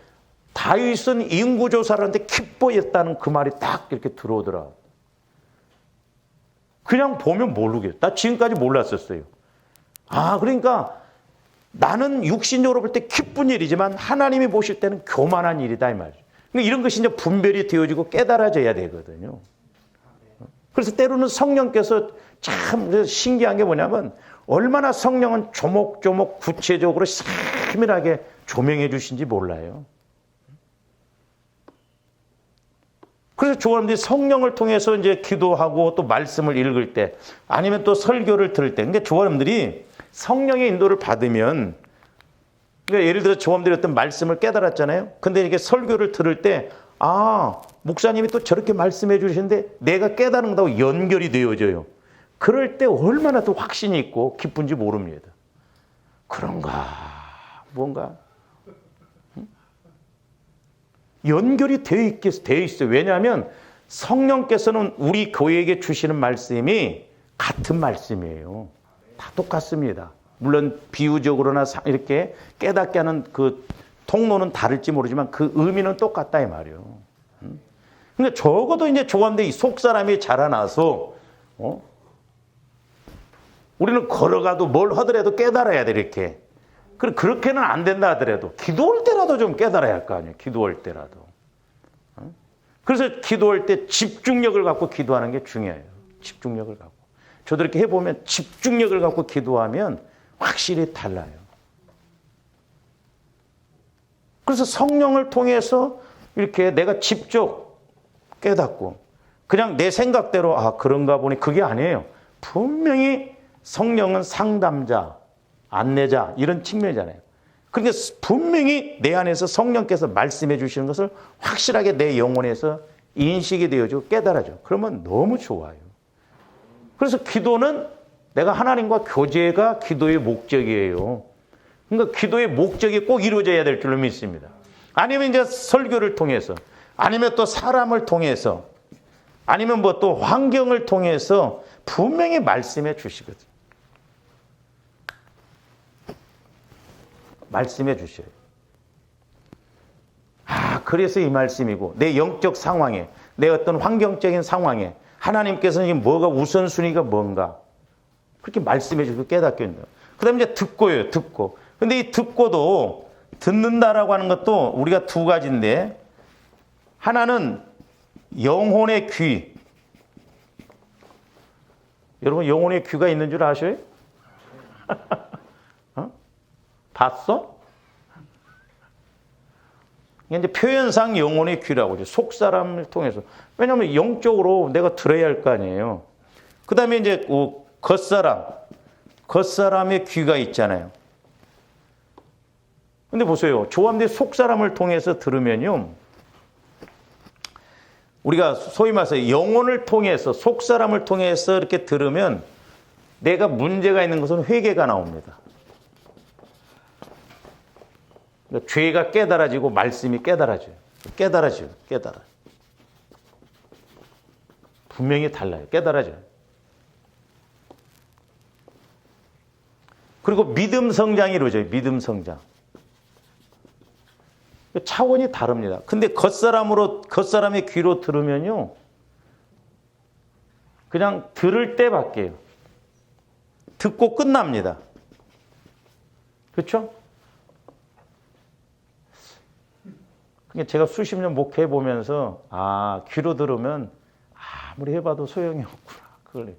다윗은 인구조사를 하는데 기뻐했다는 그 말이 딱 이렇게 들어오더라. 그냥 보면 모르겠어요. 나 지금까지 몰랐었어요. 그러니까 나는 육신적으로 볼 때 기쁜 일이지만 하나님이 보실 때는 교만한 일이다 이 말이죠. 그러니까 이런 것이 이제 분별이 되어지고 깨달아져야 되거든요. 그래서 때로는 성령께서 참 신기한 게 뭐냐면 얼마나 성령은 조목조목 구체적으로 세밀하게 조명해 주신지 몰라요. 그래서 조원들이 성령을 통해서 이제 기도하고 또 말씀을 읽을 때 아니면 또 설교를 들을 때, 그러니까 조원들이 성령의 인도를 받으면, 그러니까 예를 들어 조원들이 어떤 말씀을 깨달았잖아요. 근데 이게 설교를 들을 때, 목사님이 또 저렇게 말씀해 주시는데 내가 깨달은 거하고 연결이 되어져요. 그럴 때 얼마나 또 확신이 있고 기쁜지 모릅니다. 그런가, 뭔가. 연결이 되어 있어요. 왜냐하면 성령께서는 우리 교회에게 주시는 말씀이 같은 말씀이에요. 다 똑같습니다. 물론 비유적으로나 이렇게 깨닫게 하는 그 통로는 다를지 모르지만 그 의미는 똑같다 이 말이에요. 근데 적어도 이제 조감대 속 사람이 자라나서 우리는 걸어가도 뭘 하더라도 깨달아야 돼 이렇게. 그렇게는 안 된다 하더라도 기도할 때라도 좀 깨달아야 할 거 아니에요. 기도할 때라도. 그래서 기도할 때 집중력을 갖고 기도하는 게 중요해요. 집중력을 갖고. 저도 이렇게 해보면 집중력을 갖고 기도하면 확실히 달라요. 그래서 성령을 통해서 이렇게 내가 직접 깨닫고 그냥 내 생각대로 그런가 보니 그게 아니에요. 분명히 성령은 상담자, 안내자 이런 측면이잖아요. 그러니까 분명히 내 안에서 성령께서 말씀해 주시는 것을 확실하게 내 영혼에서 인식이 되어지고 깨달아져. 그러면 너무 좋아요. 그래서 기도는 내가 하나님과 교제가 기도의 목적이에요. 그러니까 기도의 목적이 꼭 이루어져야 될 줄로 믿습니다. 아니면 이제 설교를 통해서, 아니면 또 사람을 통해서, 아니면 뭐 또 환경을 통해서 분명히 말씀해 주시거든요. 말씀해 주셔요. 그래서 이 말씀이고 내 영적 상황에, 내 어떤 환경적인 상황에 하나님께서는 뭐가 우선순위가 뭔가 그렇게 말씀해 주고 깨닫게 된다. 그 다음에 이제 듣고요. 듣고. 근데 이 듣고도 듣는다라고 하는 것도 우리가 두 가지인데 하나는 영혼의 귀. 여러분 영혼의 귀가 있는 줄 아셔요? 봤어? 이제 표현상 영혼의 귀라고 하죠. 속 사람을 통해서. 왜냐하면 영적으로 내가 들어야 할 거 아니에요. 그 다음에 이제 겉사람의 귀가 있잖아요. 근데 보세요. 조함대 속 사람을 통해서 들으면요. 우리가 소위 말해서 영혼을 통해서, 속 사람을 통해서 이렇게 들으면 내가 문제가 있는 것은 회개가 나옵니다. 그러니까 죄가 깨달아지고 말씀이 깨달아져요. 깨달아져요. 분명히 달라요. 깨달아져요. 그리고 믿음 성장이 이루어져요. 믿음 성장. 차원이 다릅니다. 근데 겉사람의 귀로 들으면요. 그냥 들을 때 밖에요. 듣고 끝납니다. 그렇죠? 제가 수십 년 목회해 보면서 귀로 들으면 아무리 해봐도 소용이 없구나. 그걸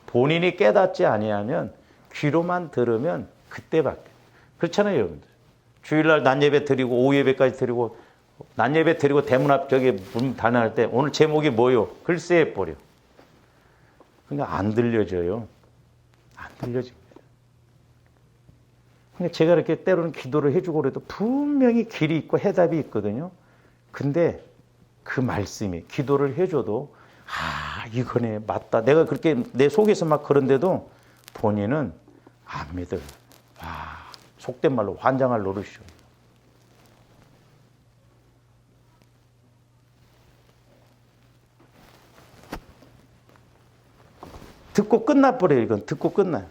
본인이 깨닫지 아니하면 귀로만 들으면 그때밖에. 그렇잖아요, 여러분들. 주일날 낮예배 드리고 오후 예배까지 드리고 낮예배 드리고 대문 앞 저기 문 닫을 때 오늘 제목이 뭐요? 글쎄 해버려. 그러니까 안 들려져요. 안 들려집니다. 그러니까 제가 이렇게 때로는 기도를 해주고 그래도 분명히 길이 있고 해답이 있거든요. 근데 그 말씀이 기도를 해줘도 이거네, 맞다. 내가 그렇게 내 속에서 막 그런데도 본인은 안 믿어요. 속된 말로 환장할 노릇이죠. 듣고 끝나버려요. 이건 듣고 끝나요.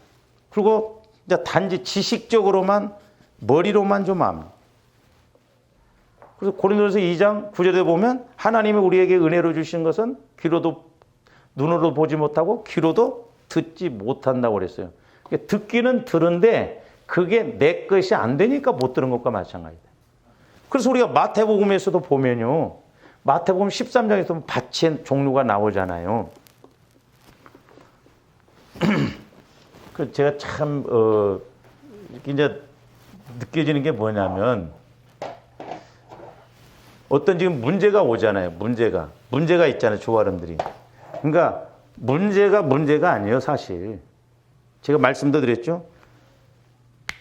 그리고 이제 단지 지식적으로만, 머리로만 좀 압니다. 그래서 고린도전서 2장 9절에 보면 하나님이 우리에게 은혜로 주신 것은 귀로도, 눈으로 보지 못하고 귀로도 듣지 못한다고 그랬어요. 듣기는 들은데 그게 내 것이 안 되니까 못 들은 것과 마찬가지다. 그래서 우리가 마태복음에서도 보면요, 마태복음 13장에서 보면 밭의 종류가 나오잖아요. 그 제가 참 이제 느껴지는 게 뭐냐면, 어떤 지금 문제가 오잖아요. 문제가 있잖아요. 조아름들이. 그러니까 문제가 아니에요. 사실 제가 말씀도 드렸죠.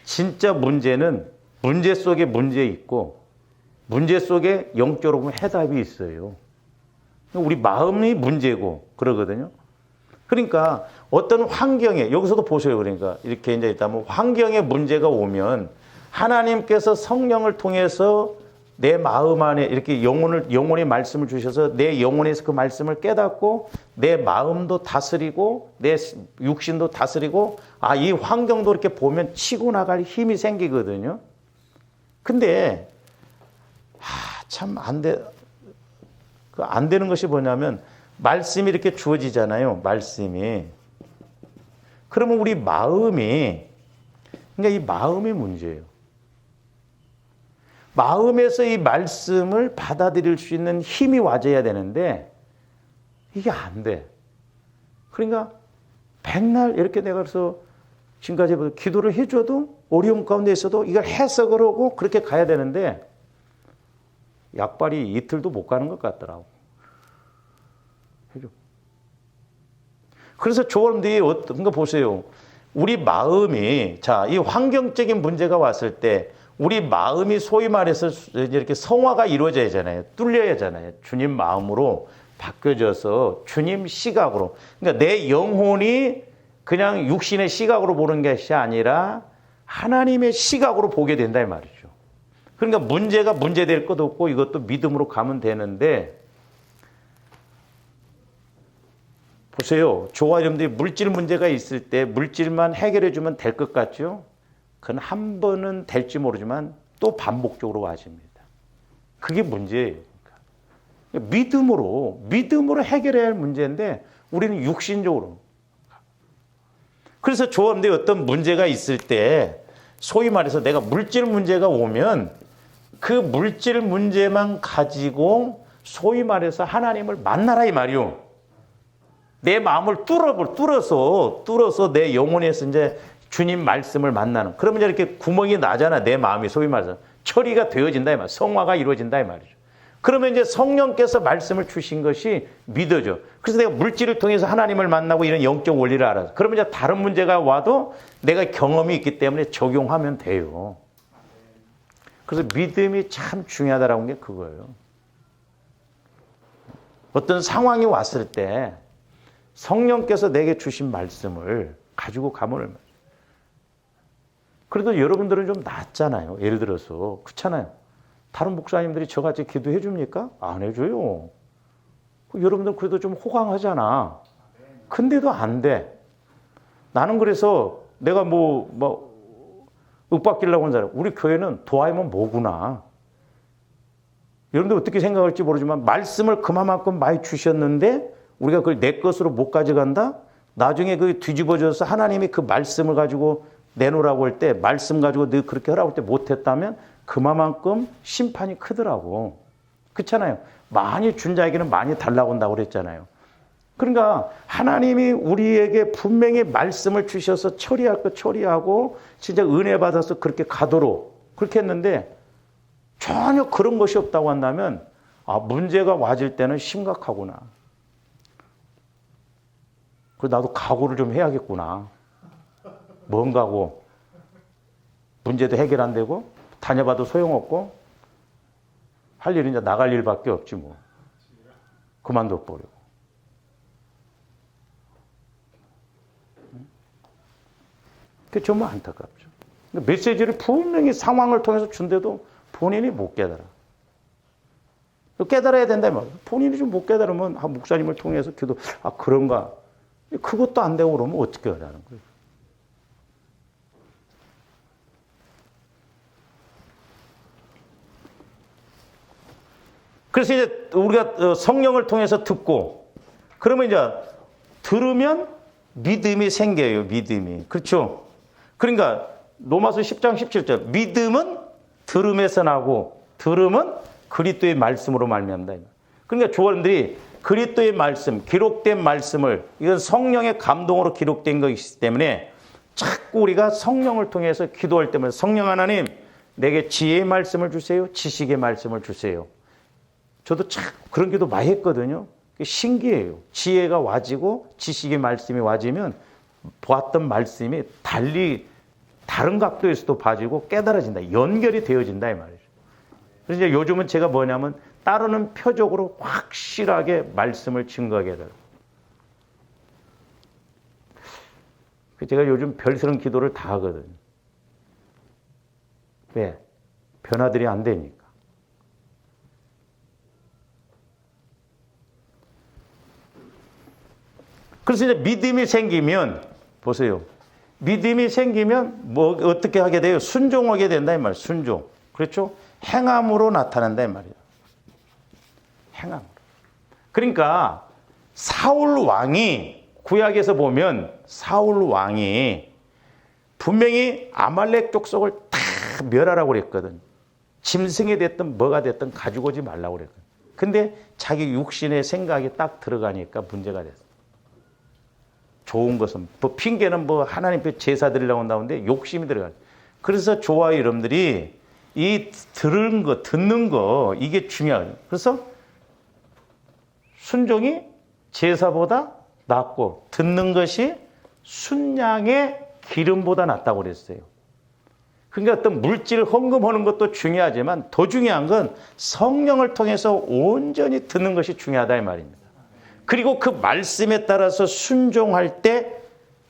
진짜 문제는 문제 속에 문제 있고, 문제 속에 영적으로 보면 해답이 있어요. 우리 마음이 문제고 그러거든요. 그러니까 어떤 환경에, 여기서도 보세요. 그러니까 이렇게 이제 있다면 환경에 문제가 오면 하나님께서 성령을 통해서 내 마음 안에 이렇게 영혼의 말씀을 주셔서 내 영혼에서 그 말씀을 깨닫고 내 마음도 다스리고 내 육신도 다스리고, 이 환경도 이렇게 보면 치고 나갈 힘이 생기거든요. 근데 참 안 되는 것이 뭐냐면, 말씀이 이렇게 주어지잖아요. 말씀이. 그러면 우리 마음이, 그러니까 이 마음의 문제예요. 마음에서 이 말씀을 받아들일 수 있는 힘이 와줘야 되는데 이게 안 돼. 그러니까 백날 이렇게 내가 그래서 지금까지 기도를 해줘도 어려움 가운데 있어도 이걸 해석을 하고 그렇게 가야 되는데 약발이 이틀도 못 가는 것 같더라고. 해줘. 그래서 조언들이 어떤 거 보세요. 우리 마음이, 이 환경적인 문제가 왔을 때 우리 마음이 소위 말해서 이렇게 성화가 이루어져야 하잖아요. 뚫려야 하잖아요. 주님 마음으로 바뀌어져서 주님 시각으로. 그러니까 내 영혼이 그냥 육신의 시각으로 보는 것이 아니라 하나님의 시각으로 보게 된다 이 말이죠. 그러니까 문제가 문제될 것도 없고 이것도 믿음으로 가면 되는데, 보세요. 저와 여러분들이 물질 문제가 있을 때 물질만 해결해 주면 될 것 같죠? 그건 한 번은 될지 모르지만 또 반복적으로 와집니다. 그게 문제예요. 믿음으로 해결해야 할 문제인데 우리는 육신적으로. 그래서 조언데 어떤 문제가 있을 때 소위 말해서 내가 물질 문제가 오면 그 물질 문제만 가지고 소위 말해서 하나님을 만나라 이 말이요. 내 마음을 뚫어서 내 영혼에서 이제 주님 말씀을 만나는. 그러면 이렇게 구멍이 나잖아. 내 마음이 소위 말해서 처리가 되어진다 이 말. 성화가 이루어진다 이 말이죠. 그러면 이제 성령께서 말씀을 주신 것이 믿어져. 그래서 내가 물질을 통해서 하나님을 만나고 이런 영적 원리를 알아서. 그러면 이제 다른 문제가 와도 내가 경험이 있기 때문에 적용하면 돼요. 그래서 믿음이 참 중요하다라는 게 그거예요. 어떤 상황이 왔을 때 성령께서 내게 주신 말씀을 가지고 가면, 그래도 여러분들은 좀 낫잖아요. 예를 들어서 그렇잖아요. 다른 목사님들이 저같이 기도해 줍니까? 안 해줘요. 여러분들 그래도 좀 호강하잖아. 근데도 안 돼. 나는 그래서 내가 윽받기려고 하는 사람, 우리 교회는 도와이면 뭐구나. 여러분들 어떻게 생각할지 모르지만 말씀을 그만큼 많이 주셨는데 우리가 그걸 내 것으로 못 가져간다? 나중에 그 뒤집어져서 하나님이 그 말씀을 가지고 내놓으라고 할 때, 말씀 가지고 너 그렇게 하라고 할 때 못했다면 그만큼 심판이 크더라고. 그렇잖아요. 많이 준 자에게는 많이 달라고 한다고 그랬잖아요. 그러니까 하나님이 우리에게 분명히 말씀을 주셔서 처리할 거 처리하고 진짜 은혜 받아서 그렇게 가도록 그렇게 했는데 전혀 그런 것이 없다고 한다면 문제가 와질 때는 심각하구나. 그래서 나도 각오를 좀 해야겠구나. 뭔가고 문제도 해결 안 되고 다녀봐도 소용없고 할 일은 이제 나갈 일밖에 없지 뭐. 그만둬 버리고. 그게 정말 안타깝죠. 메시지를 분명히 상황을 통해서 준대도 본인이 못 깨달아. 깨달아야 된다 말이야. 본인이 좀 못 깨달으면 목사님을 통해서 기도, 그런가. 그것도 안 되고 그러면 어떻게 하라는 거예요. 그래서 이제 우리가 성령을 통해서 듣고, 그러면 이제 들으면 믿음이 생겨요, 믿음이. 그렇죠? 그러니까 로마서 10장 17절, 믿음은 들음에서 나고, 들음은 그리스도의 말씀으로 말미암다. 그러니까 조원들이 그리스도의 말씀, 기록된 말씀을, 이건 성령의 감동으로 기록된 것이기 때문에 자꾸 우리가 성령을 통해서 기도할 때마다 성령 하나님, 내게 지혜의 말씀을 주세요, 지식의 말씀을 주세요. 저도 참 그런 기도 많이 했거든요. 신기해요. 지혜가 와지고 지식의 말씀이 와지면 보았던 말씀이 달리 다른 각도에서도 봐지고 깨달아진다. 연결이 되어진다 이 말이죠. 그래서 이제 요즘은 제가 뭐냐면 따르는 표적으로 확실하게 말씀을 증거하게 해요. 제가 요즘 별스러운 기도를 다 하거든요. 왜? 변화들이 안 되니까. 그래서 이제 믿음이 생기면, 보세요. 믿음이 생기면 뭐 어떻게 하게 돼요? 순종하게 된다 이 말이에요. 순종. 그렇죠? 행함으로 나타난다 이 말이에요. 행함으로. 그러니까 사울 왕이, 구약에서 보면 사울 왕이 분명히 아말렉 족속을 다 멸하라고 그랬거든. 짐승이 됐든 뭐가 됐든 가지고 오지 말라고 그랬거든. 근데 자기 육신의 생각이 딱 들어가니까 문제가 됐어. 좋은 것은, 뭐 핑계는 뭐 하나님 앞에 제사 드리려고 한다는데 욕심이 들어가요. 그래서 저와 여러분들이 이 들은 거, 듣는 거, 이게 중요해요. 그래서 순종이 제사보다 낫고, 듣는 것이 순양의 기름보다 낫다고 그랬어요. 그러니까 어떤 물질을 헌금하는 것도 중요하지만 더 중요한 건 성령을 통해서 온전히 듣는 것이 중요하다 이 말입니다. 그리고 그 말씀에 따라서 순종할 때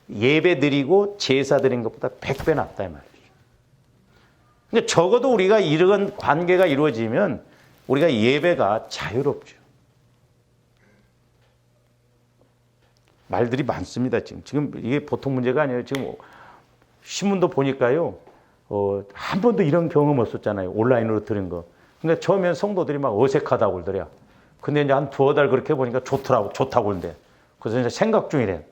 예배 드리고 제사 드린 것보다 100배 낫다 이 말이죠. 근데 적어도 우리가 이런 관계가 이루어지면 우리가 예배가 자유롭죠. 말들이 많습니다. 지금 이게 보통 문제가 아니에요. 지금 신문도 보니까요. 한 번도 이런 경험 없었잖아요. 온라인으로 들은 거. 근데 처음엔 성도들이 막 어색하다고 그러더래요. 근데 이제 한 두어 달 그렇게 보니까 좋다고 그런데. 그래서 이제 생각 중이래.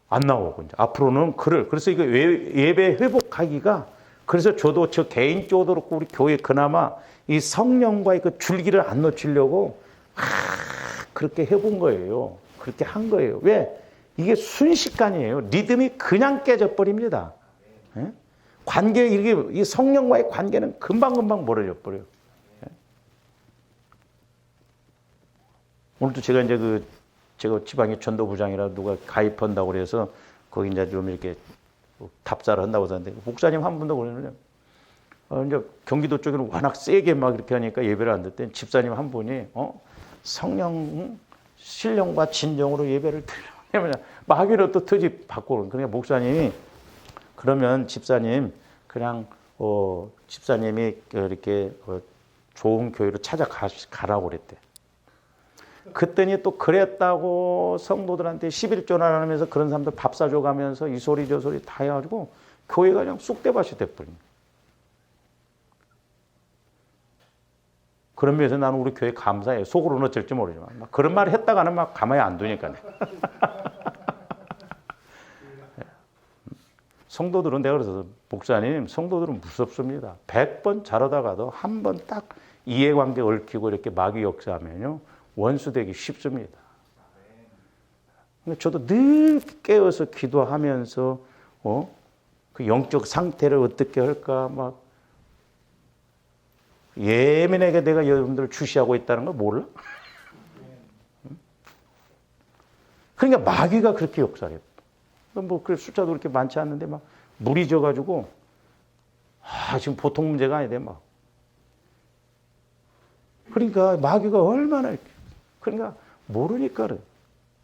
안 나오고 이제 앞으로는 그래서 이거 예배 회복하기가, 그래서 저도 저 개인적으로 그렇고 우리 교회 그나마 이 성령과의 그 줄기를 안 놓치려고 그렇게 해본 거예요. 그렇게 한 거예요. 왜? 이게 순식간이에요. 리듬이 그냥 깨져버립니다. 예? 관계, 이 성령과의 관계는 금방금방 멀어져 버려요. 오늘도 제가 이제 제가 지방의 전도부장이라 누가 가입한다고 그래서 거기 이제 좀 이렇게 답사를 한다고 하는데, 목사님 한 분도 그러는데, 이제 경기도 쪽에는 워낙 세게 막 이렇게 하니까 예배를 안 듣대. 집사님 한 분이, 성령, 신령과 진정으로 예배를 드리면 마귀로 또 트집 받고, 그러니까 목사님이, 그러면 집사님, 그냥, 집사님이 이렇게 좋은 교회로 찾아가라고 그랬대. 그랬더니 또 그랬다고 성도들한테 11조 나누면서 그런 사람들 밥 사줘 가면서 이 소리 저 소리 다 해가지고 교회가 그냥 쑥대밭이 돼버린 거예요. 그런 면에서 나는 우리 교회 감사해요. 속으로는 어쩔지 모르지만. 막 그런 말 했다가는 막 가만히 안 두니까. 성도들은 내가 그래서, 목사님, 성도들은 무섭습니다. 100번 잘하다가도 한 번 딱 이해관계 얽히고 이렇게 마귀 역사하면요, 원수되기 쉽습니다. 근데 저도 늘 깨어서 기도하면서, 그 영적 상태를 어떻게 할까, 막, 예민하게 내가 여러분들을 주시하고 있다는 걸 몰라? 그러니까 마귀가 그렇게 역사해요. 뭐, 그 숫자도 그렇게 많지 않는데, 막, 물이 져가지고, 지금 보통 문제가 아닌데, 막. 그러니까 마귀가 얼마나 이렇게. 그러니까 모르니까 그래.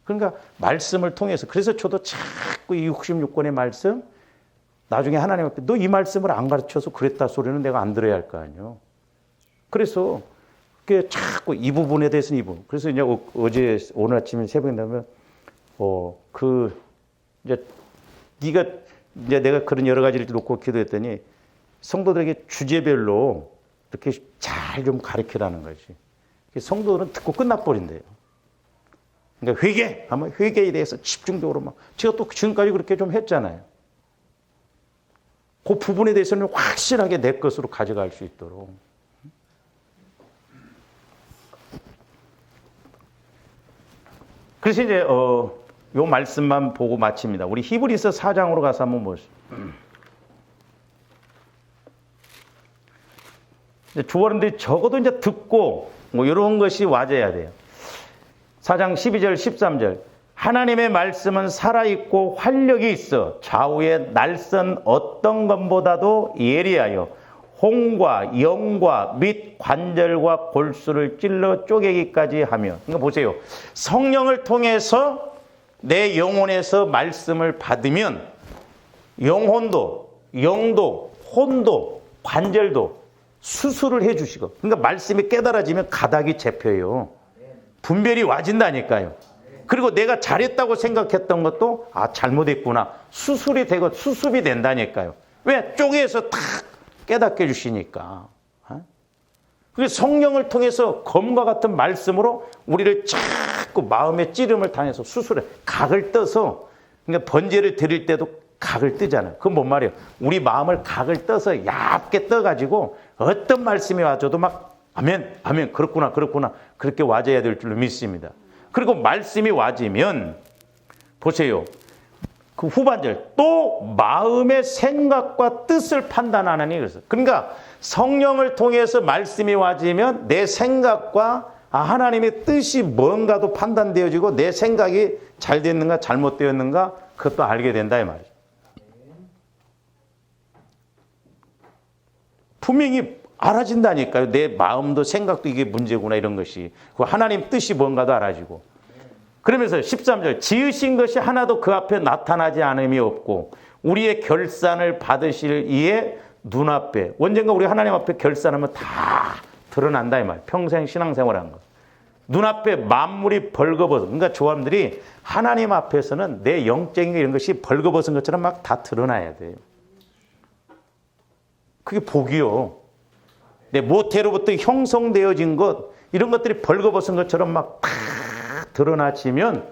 그러니까 말씀을 통해서, 그래서 저도 자꾸 자꾸 이 66권의 말씀 나중에 하나님 앞에 너 이 말씀을 안 가르쳐서 그랬다 소리는 내가 안 들어야 할 거 아니에요. 그래서 그게 자꾸 이 부분에 대해서는 이 부분. 그래서 이제 어제 오늘 아침에 새벽에 나면 이제 네가 이제 내가 그런 여러 가지를 놓고 기도했더니 성도들에게 주제별로 이렇게 잘 좀 가르치라는 거지. 성도들은 듣고 끝나버린대요. 그러니까 회개 하면 회개에 대해서 집중적으로 막 제가 또 지금까지 그렇게 좀 했잖아요. 그 부분에 대해서는 확실하게 내 것으로 가져갈 수 있도록. 그래서 이제 요 말씀만 보고 마칩니다. 우리 히브리서 4장으로 가서 한번 보시죠. 주어른들이 적어도 이제 듣고 뭐 이런 것이 와져야 돼요. 4장 12절 13절 하나님의 말씀은 살아있고 활력이 있어 좌우의 날선 어떤 것보다도 예리하여 홍과 영과 및 관절과 골수를 찔러 쪼개기까지 하며. 그러니까 보세요. 성령을 통해서 내 영혼에서 말씀을 받으면 영혼도 영도 혼도 관절도 수술을 해 주시고, 그러니까 말씀이 깨달아지면 가닥이 잡혀요. 분별이 와진다니까요. 그리고 내가 잘했다고 생각했던 것도 잘못했구나 수술이 되고 수습이 된다니까요. 왜? 쪼개서 탁 깨닫게 해주시니까. 그래서 성령을 통해서 검과 같은 말씀으로 우리를 자꾸 마음의 찌름을 당해서 수술해 각을 떠서, 그러니까 번제를 드릴 때도 각을 뜨잖아요. 그건 뭔 말이에요? 우리 마음을 각을 떠서 얇게 떠가지고 어떤 말씀이 와줘도 막 아멘, 아멘, 그렇구나, 그렇구나 그렇게 와줘야 될 줄로 믿습니다. 그리고 말씀이 와지면 보세요. 그 후반절 또 마음의 생각과 뜻을 판단하느니 그래서 그러니까 성령을 통해서 말씀이 와지면 내 생각과 하나님의 뜻이 뭔가도 판단되어지고 내 생각이 잘 됐는가 잘못되었는가 그것도 알게 된다 이 말이죠. 분명히 알아진다니까요. 내 마음도 생각도 이게 문제구나 이런 것이. 하나님 뜻이 뭔가도 알아지고. 그러면서 13절 지으신 것이 하나도 그 앞에 나타나지 않음이 없고 우리의 결산을 받으실 이의 눈앞에. 언젠가 우리 하나님 앞에 결산하면 다 드러난다 이 말. 평생 신앙생활한 거. 눈앞에 만물이 벌거벗은. 그러니까 조함들이 하나님 앞에서는 내 영적인 이런 것이 벌거벗은 것처럼 막 다 드러나야 돼요. 그게 복이요. 내 모태로부터 형성되어진 것 이런 것들이 벌거벗은 것처럼 막 다 드러나지면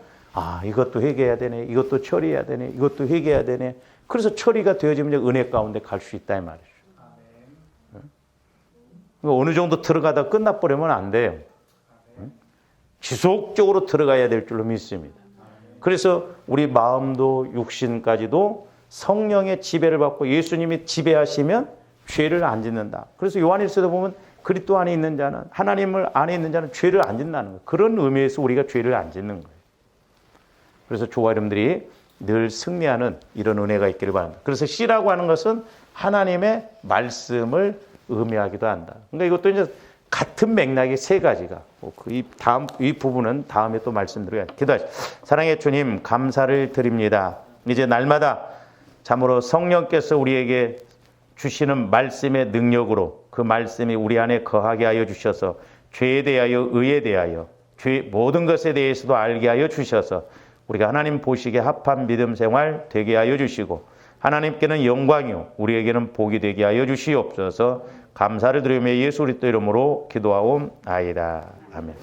이것도 회개해야 되네, 이것도 처리해야 되네, 이것도 회개해야 되네. 그래서 처리가 되어지면 이제 은혜 가운데 갈 수 있다 이 말이죠. 어느 정도 들어가다 끝나버리면 안 돼요. 지속적으로 들어가야 될 줄로 믿습니다. 그래서 우리 마음도 육신까지도 성령의 지배를 받고 예수님이 지배하시면 죄를 안 짓는다. 그래서 요한일서도 보면 그리스도 안에 있는 자는 하나님을 안에 있는 자는 죄를 안 짓는다는 거예요. 그런 의미에서 우리가 죄를 안 짓는 거예요. 그래서 조화 여러분들이 늘 승리하는 이런 은혜가 있기를 바랍니다. 그래서 C라고 하는 것은 하나님의 말씀을 의미하기도 한다. 그러니까 이것도 이제 같은 맥락의 세 가지가 이 부분은 다음에 또 말씀드려요. 기도하시죠. 사랑의 주님 감사를 드립니다. 이제 날마다 참으로 성령께서 우리에게 주시는 말씀의 능력으로 그 말씀이 우리 안에 거하게 하여 주셔서 죄에 대하여 의에 대하여 모든 것에 대해서도 알게 하여 주셔서 우리가 하나님 보시기에 합한 믿음 생활 되게 하여 주시고 하나님께는 영광이요 우리에게는 복이 되게 하여 주시옵소서. 감사를 드리며 예수 그리스도 이름으로 기도하옵나이다. 아멘.